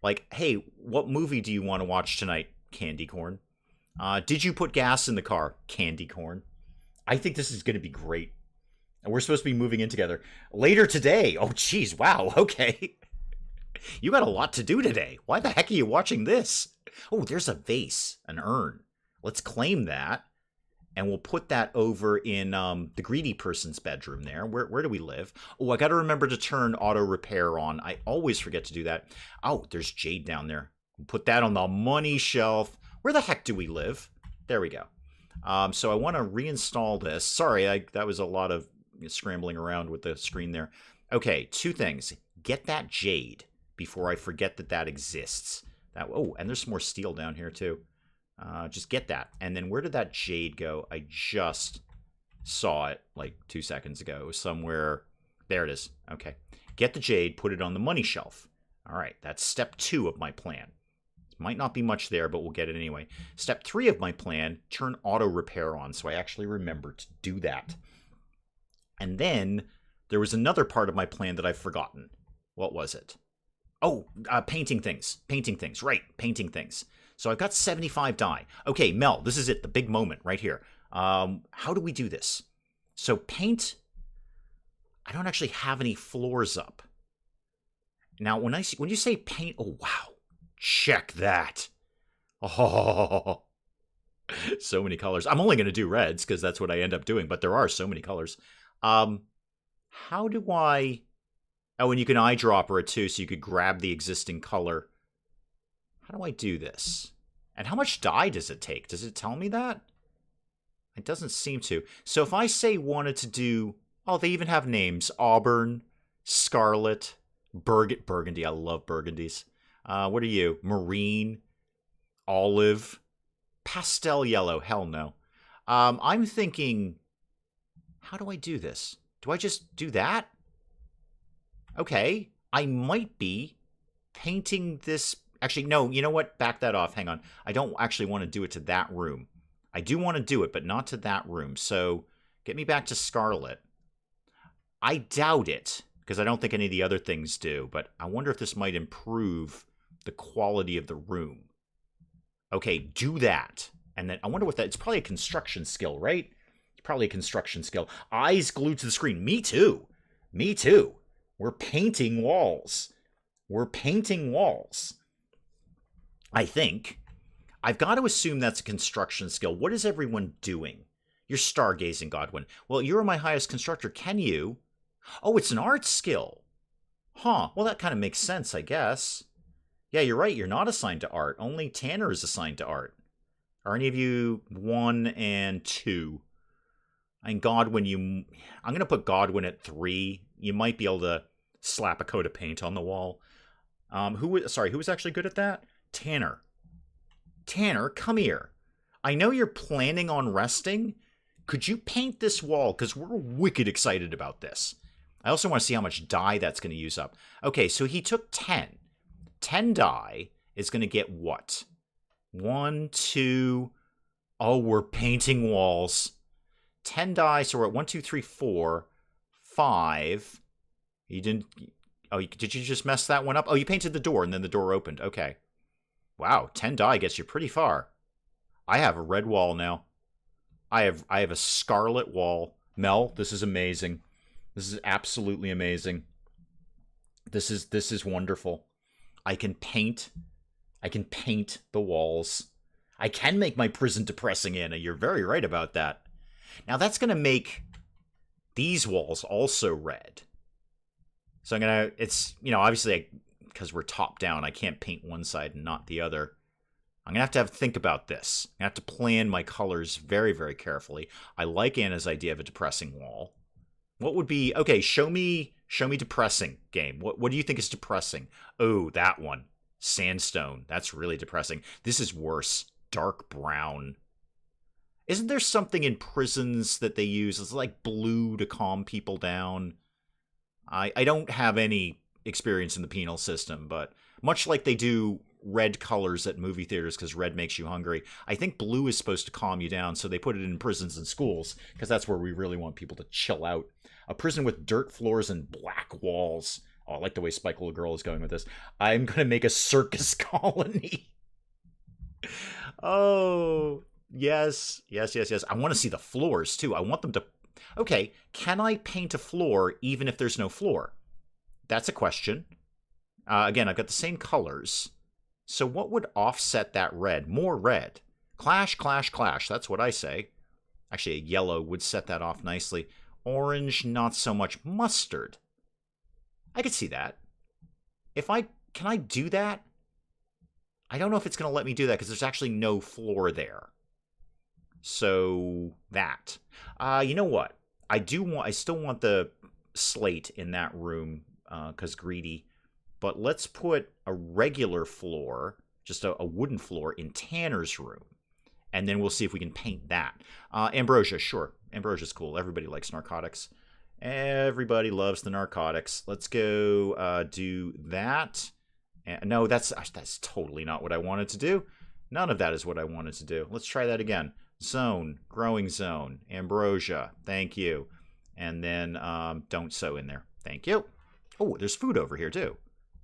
Like, hey, what movie do you want to watch tonight? Candy corn. Did you put gas in the car? Candy corn. I think this is going to be great. And we're supposed to be moving in together later today. Oh, geez. Wow. Okay. You got a lot to do today. Why the heck are you watching this? Oh, there's a vase, an urn. Let's claim that. And we'll put that over in the greedy person's bedroom there. Where do we live? Oh, I got to remember to turn auto repair on. I always forget to do that. Oh, there's jade down there. Put that on the money shelf. Where the heck do we live? There we go. So I want to reinstall this. Sorry, that was a lot of scrambling around with the screen there. Okay, two things. Get that jade before I forget that exists. Oh, and there's some more steel down here too. Just get that. And then where did that jade go? I just saw it like 2 seconds ago. It was somewhere. There it is. Okay. Get the jade, put it on the money shelf. All right. That's step 2 of my plan. Might not be much there, but we'll get it anyway. Step 3 of my plan, turn auto repair on, so I actually remember to do that. And then there was another part of my plan that I've forgotten. What was it? Oh, painting things. Painting things. Right, painting things. So I've got 75 dye. Okay, Mel, this is it, the big moment right here. How do we do this? So paint, I don't actually have any floors up. Now, when you say paint, oh, wow. Check that. Oh, so many colors. I'm only going to do reds because that's what I end up doing, but there are so many colors. How do I... Oh, and you can eyedropper it too, so you could grab the existing color. How do I do this? And how much dye does it take? Does it tell me that? It doesn't seem to. So if I say wanted to do... Oh, they even have names. Auburn, Scarlet, Burgundy. I love burgundies. What are you? Marine, olive, pastel yellow. Hell no. I'm thinking, how do I do this? Do I just do that? Okay. I might be painting this. Actually, no. You know what? Back that off. Hang on. I don't actually want to do it to that room. I do want to do it, but not to that room. So get me back to Scarlet. I doubt it, because I don't think any of the other things do, but I wonder if this might improve the quality of the room. Okay, do that. And then I wonder what that... It's probably a construction skill, right? It's probably a construction skill. Eyes glued to the screen. Me too. Me too. We're painting walls. We're painting walls. I think. I've got to assume that's a construction skill. What is everyone doing? You're stargazing, Godwin. Well, you're my highest constructor. Can you? Oh, it's an art skill. Huh. Well, that kind of makes sense, I guess. Yeah, you're right. You're not assigned to art. Only Tanner is assigned to art. Are any of you 1 and 2? And Godwin, I'm going to put Godwin at 3. You might be able to slap a coat of paint on the wall. Who was actually good at that? Tanner. Tanner, come here. I know you're planning on resting. Could you paint this wall? Because we're wicked excited about this. I also want to see how much dye that's going to use up. Okay, so he took 10. 10 dye is going to get what? 1, 2... Oh, we're painting walls. 10 dye, so we're at 1, 2, 3, 4, 5. You didn't... Oh, did you just mess that one up? Oh, you painted the door, and then the door opened. Okay. Wow, 10 dye gets you pretty far. I have a red wall now. I have a scarlet wall. Mel, this is amazing. This is absolutely amazing. This is wonderful. I can paint the walls. I can make my prison depressing, Anna. You're very right about that. Now that's going to make these walls also red. So I'm going to, it's, obviously because we're top down, I can't paint one side and not the other. I'm going to have to think about this. I'm going to have to plan my colors very, very carefully. I like Anna's idea of a depressing wall. What would be, okay, show me depressing, game. What do you think is depressing? Oh, that one. Sandstone. That's really depressing. This is worse. Dark brown. Isn't there something in prisons that they use? It's like blue to calm people down. I don't have any experience in the penal system, but much like they do red colors at movie theaters because red makes you hungry. I think blue is supposed to calm you down, so they put it in prisons and schools because that's where we really want people to chill out. A prison with dirt floors and black walls. Oh, I like the way Spike Little Girl is going with this. I'm going to make a circus colony. Oh, yes. I want to see the floors, too. I want them to... Okay, can I paint a floor even if there's no floor? That's a question. Again, I've got the same colors. So what would offset that red? More red. Clash, clash, clash. That's what I say. Actually, a yellow would set that off nicely. Orange, not so much. Mustard. I could see that. Can I do that? I don't know if it's going to let me do that because there's actually no floor there. So that. You know what? I still want the slate in that room because greedy. But let's put a regular floor, just a wooden floor, in Tanner's room. And then we'll see if we can paint that. Ambrosia, sure. Ambrosia's cool. Everybody likes narcotics. Everybody loves the narcotics. Let's go do that. No, that's totally not what I wanted to do. None of that is what I wanted to do. Let's try that again. Zone, growing zone, ambrosia. Thank you. And then don't sew in there. Thank you. Oh, there's food over here too.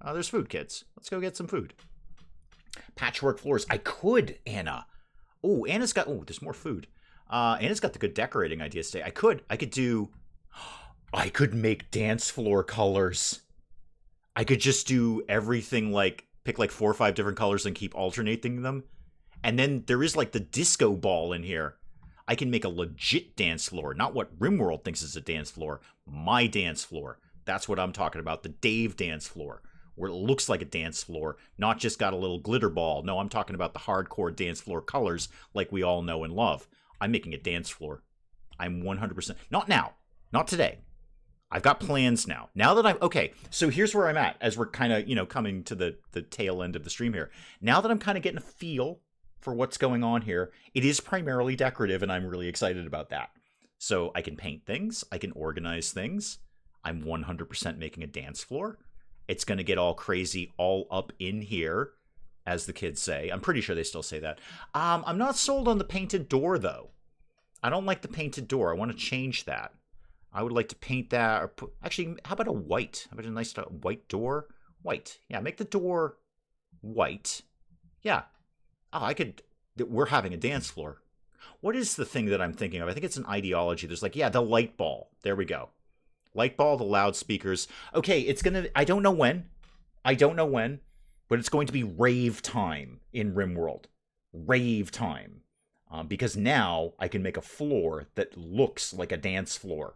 There's food, kids. Let's go get some food. Patchwork floors. I could, Anna. Oh, Anna's got... Oh, there's more food. Anna's got the good decorating ideas today. I could make dance floor colors. I could just do everything like... Pick like 4 or 5 different colors and keep alternating them. And then there is like the disco ball in here. I can make a legit dance floor. Not what RimWorld thinks is a dance floor. My dance floor. That's what I'm talking about. The Dave dance floor. Where it looks like a dance floor, not just got a little glitter ball. No, I'm talking about the hardcore dance floor colors like we all know and love. I'm making a dance floor. I'm 100%. Not now. Not today. I've got plans now. Now that I'm... Okay, so here's where I'm at as we're kind of, coming to the tail end of the stream here. Now that I'm kind of getting a feel for what's going on here, it is primarily decorative, and I'm really excited about that. So I can paint things. I can organize things. I'm 100% making a dance floor. It's going to get all crazy all up in here, as the kids say. I'm pretty sure they still say that. I'm not sold on the painted door, though. I don't like the painted door. I want to change that. I would like to paint that. Or actually, how about a white? How about a nice white door? White. Yeah, make the door white. Yeah. Oh, I could... We're having a dance floor. What is the thing that I'm thinking of? I think it's an ideology. There's like, yeah, the light ball. There we go. Light ball, the loudspeakers. Okay, it's going to... I don't know when, but it's going to be rave time in RimWorld. Rave time. Because now I can make a floor that looks like a dance floor.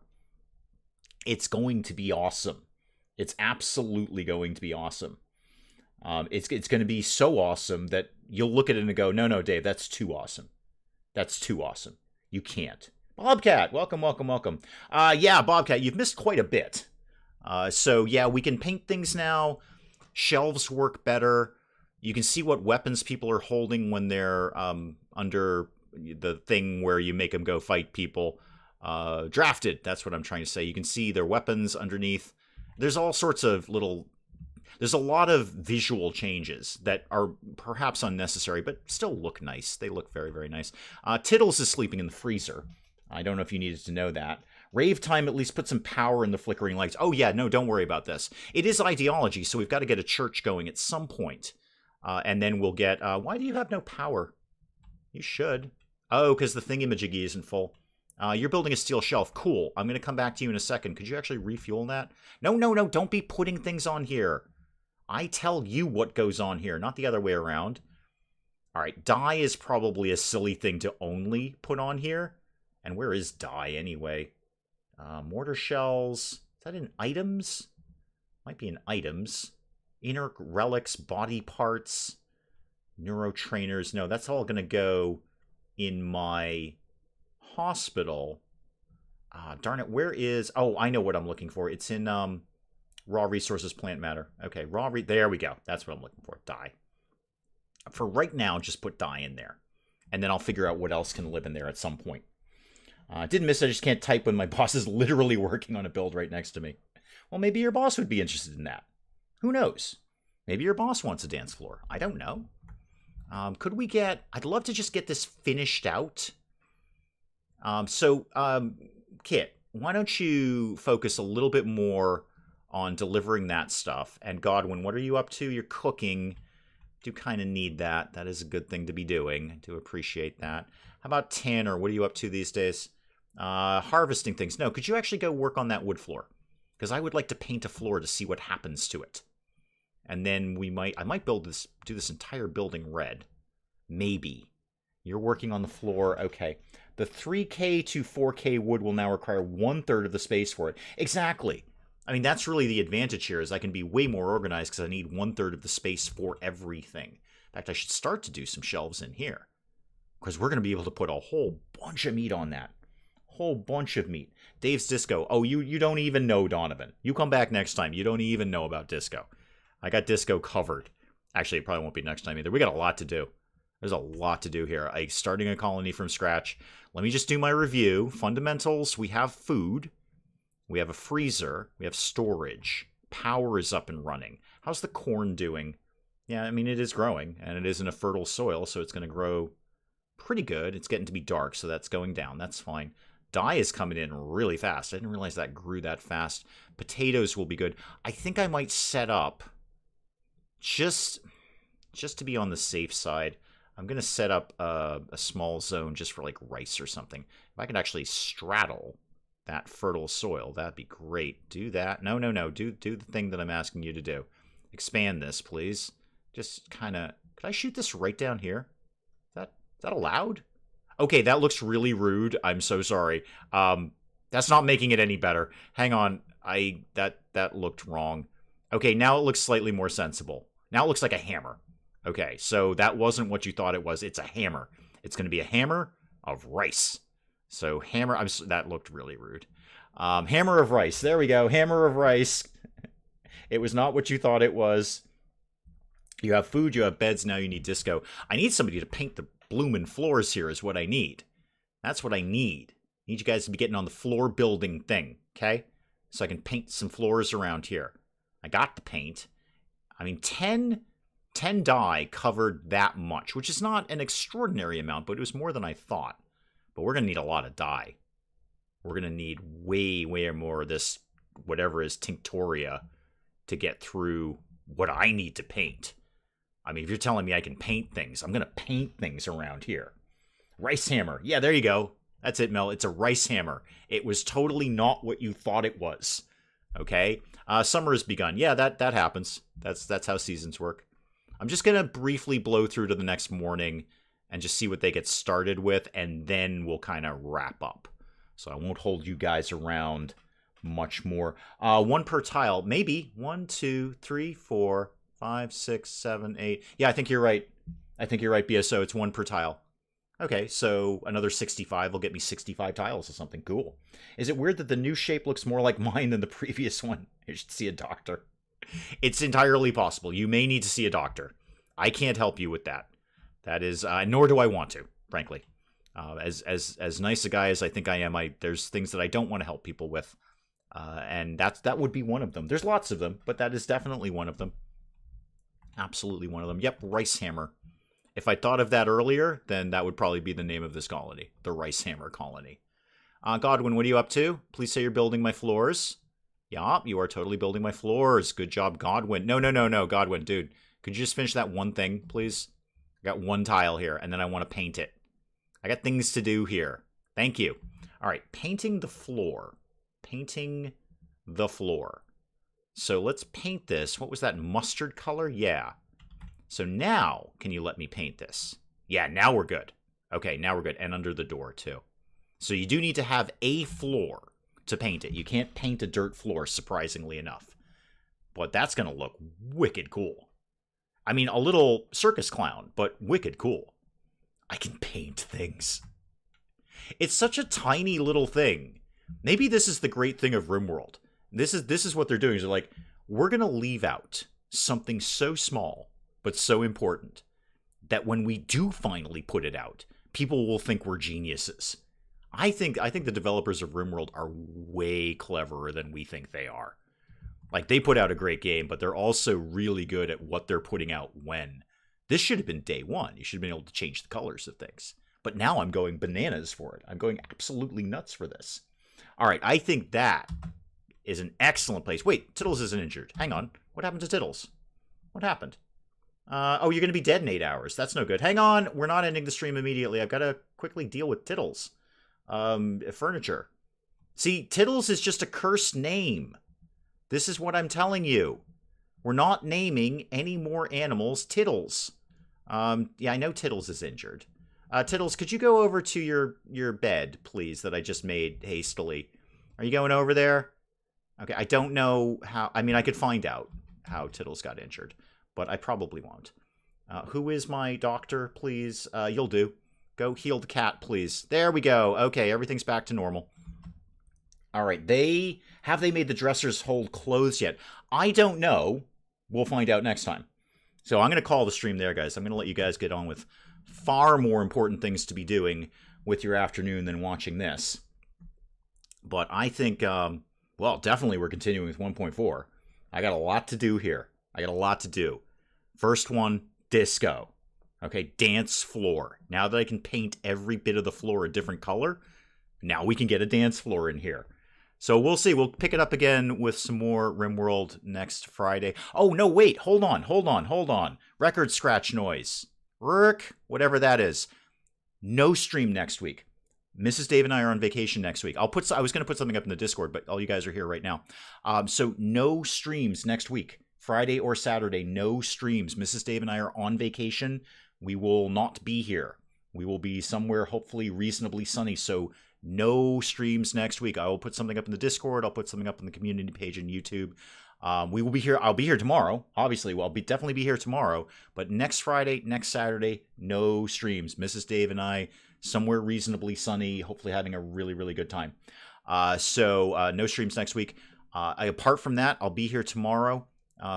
It's going to be awesome. It's absolutely going to be awesome. It's going to be so awesome that you'll look at it and go, no, Dave, that's too awesome. That's too awesome. You can't. Bobcat, welcome. Yeah, Bobcat, you've missed quite a bit. So, yeah, we can paint things now. Shelves work better. You can see what weapons people are holding when they're under the thing where you make them go fight people. Drafted, that's what I'm trying to say. You can see their weapons underneath. There's all sorts of little... There's a lot of visual changes that are perhaps unnecessary, but still look nice. They look very, very nice. Tittles is sleeping in the freezer. I don't know if you needed to know that. Rave time at least put some power in the flickering lights. Oh, yeah, no, don't worry about this. It is ideology, so we've got to get a church going at some point. And then we'll get... why do you have no power? You should. Oh, because the thingamajiggy isn't full. You're building a steel shelf. Cool. I'm going to come back to you in a second. Could you actually refuel that? No. Don't be putting things on here. I tell you what goes on here, not the other way around. All right, dye is probably a silly thing to only put on here. And where is dye anyway? Mortar shells. Is that in items? Might be in items. Inner relics, body parts, neurotrainers. No, that's all going to go in my hospital. Darn it, where is... Oh, I know what I'm looking for. It's in raw resources, plant matter. Okay, there we go. That's what I'm looking for. Dye. For right now, just put dye in there. And then I'll figure out what else can live in there at some point. Didn't miss it. I just can't type when my boss is literally working on a build right next to me. Well, maybe your boss would be interested in that. Who knows? Maybe your boss wants a dance floor. I don't know. Could we get... I'd love to just get this finished out. Kit, why don't you focus a little bit more on delivering that stuff? And Godwin, what are you up to? You're cooking. Do kind of need that. That is a good thing to be doing. I do appreciate that. How about Tanner? What are you up to these days? Harvesting things. No, could you actually go work on that wood floor? Because I would like to paint a floor to see what happens to it. And then I might do this entire building red. Maybe. You're working on the floor. Okay. The 3K to 4K wood will now require 1/3 of the space for it. Exactly. I mean, that's really the advantage here, is I can be way more organized because I need 1/3 of the space for everything. In fact, I should start to do some shelves in here, because we're going to be able to put a whole bunch of meat on that. Whole bunch of meat. Dave's Disco. Oh, you don't even know, Donovan. You come back next time. You don't even know about Disco. I got Disco covered. Actually, it probably won't be next time either. We got a lot to do. There's a lot to do here. Starting a colony from scratch. Let me just do my review. Fundamentals, we have food. We have a freezer. We have storage. Power is up and running. How's the corn doing? Yeah, I mean, it is growing, and it is in a fertile soil, so it's going to grow pretty good. It's getting to be dark, so that's going down. That's fine. Dye is coming in really fast. I didn't realize that grew that fast. Potatoes will be good. I think I might set up, just to be on the safe side, I'm going to set up a small zone just for like rice or something. If I could actually straddle that fertile soil, that'd be great. Do that. No. Do the thing that I'm asking you to do. Expand this, please. Just kind of... Could I shoot this right down here? Is that allowed? Okay, that looks really rude. I'm so sorry. That's not making it any better. Hang on. That looked wrong. Okay, now it looks slightly more sensible. Now it looks like a hammer. Okay, so that wasn't what you thought it was. It's a hammer. It's going to be a hammer of rice. So hammer... that looked really rude. Hammer of rice. There we go. Hammer of rice. It was not what you thought it was. You have food, you have beds, now you need Disco. I need somebody to paint the bloomin' floors here is what I need. That's what I need. I need you guys to be getting on the floor building thing, okay? So I can paint some floors around here. I got the paint. I mean, 10 dye covered that much, which is not an extraordinary amount, but it was more than I thought. But we're going to need a lot of dye. We're going to need way, way more of this, whatever is Tinctoria, to get through what I need to paint. I mean, if you're telling me I can paint things, I'm going to paint things around here. Rice hammer. Yeah, there you go. That's it, Mel. It's a rice hammer. It was totally not what you thought it was. Okay? Summer has begun. Yeah, that happens. That's how seasons work. I'm just going to briefly blow through to the next morning and just see what they get started with, and then we'll kind of wrap up. So I won't hold you guys around much more. One per tile. Maybe. 1, 2, 3, 4, 5, 6, 7, 8. Yeah, I think you're right. BSO. It's 1 per tile. Okay, so another 65 will get me 65 tiles or something. Cool. Is it weird that the new shape looks more like mine than the previous one? You should see a doctor. It's entirely possible. You may need to see a doctor. I can't help you with that. That is, nor do I want to, frankly. As nice a guy as I think I am, there's things that I don't want to help people with. And that would be one of them. There's lots of them, but that is definitely one of them. Absolutely one of them. Yep, Rice Hammer. If I thought of that earlier, then that would probably be the name of this colony. The Rice Hammer Colony. Godwin, what are you up to? Please say you're building my floors. Yup, you are totally building my floors. Good job, Godwin. No, Godwin, dude. Could you just finish that one thing, please? I got one tile here, and then I want to paint it. I got things to do here. Thank you. All right, painting the floor. Painting the floor. So let's paint this. What was that, mustard color? Yeah. So now, can you let me paint this? Yeah, now we're good. Okay, now we're good. And under the door, too. So you do need to have a floor to paint it. You can't paint a dirt floor, surprisingly enough. But that's going to look wicked cool. I mean, a little circus clown, but wicked cool. I can paint things. It's such a tiny little thing. Maybe this is the great thing of RimWorld. This is what they're doing. They're like, we're going to leave out something so small, but so important, that when we do finally put it out, people will think we're geniuses. I think the developers of RimWorld are way cleverer than we think they are. Like, they put out a great game, but they're also really good at what they're putting out when. This should have been day one. You should have been able to change the colors of things. But now I'm going bananas for it. I'm going absolutely nuts for this. All right, I think that is an excellent place. Wait, Tittles isn't injured. Hang on. What happened to Tittles? What happened? Oh, you're going to be dead in 8 hours. That's no good. Hang on. We're not ending the stream immediately. I've got to quickly deal with Tittles. Furniture. See, Tittles is just a cursed name. This is what I'm telling you. We're not naming any more animals Tittles. Yeah, I know Tittles is injured. Tittles, could you go over to your bed, please, that I just made hastily? Are you going over there? Okay, I don't know how... I mean, I could find out how Tittles got injured, but I probably won't. Who is my doctor, please? You'll do. Go heal the cat, please. There we go. Okay, everything's back to normal. All right, have they made the dressers hold clothes yet? I don't know. We'll find out next time. So I'm going to call the stream there, guys. I'm going to let you guys get on with far more important things to be doing with your afternoon than watching this. But I think, well, definitely we're continuing with 1.4. I got a lot to do here. I got a lot to do. First one, disco. Okay, dance floor. Now that I can paint every bit of the floor a different color, now we can get a dance floor in here. So we'll see. We'll pick it up again with some more RimWorld next Friday. Oh, no, wait. Hold on. Record scratch noise. Whatever that is. No stream next week. Mrs. Dave and I are on vacation next week. I was going to put something up in the Discord, but all you guys are here right now. So no streams next week. Friday or Saturday, no streams. Mrs. Dave and I are on vacation. We will not be here. We will be somewhere hopefully reasonably sunny, so no streams next week. I will put something up in the Discord. I'll put something up on the community page on YouTube. We will be here. I'll be here tomorrow. Obviously, I'll definitely be here tomorrow. But next Friday, next Saturday, no streams. Mrs. Dave and I, somewhere reasonably sunny, hopefully having a really, really good time. So no streams next week. Apart from that, I'll be here tomorrow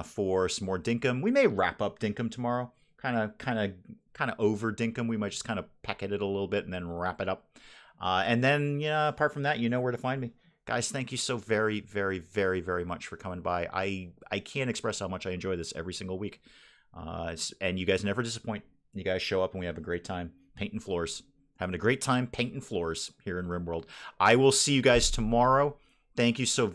for some more Dinkum. We may wrap up Dinkum tomorrow. Kind of over Dinkum. We might just kind of peck at it a little bit and then wrap it up. And then, yeah, apart from that, you know where to find me. Guys, thank you so very, very, very, very much for coming by. I can't express how much I enjoy this every single week. And you guys never disappoint. You guys show up and we have a great time painting floors. Having a great time painting floors here in RimWorld. I will see you guys tomorrow. Thank you so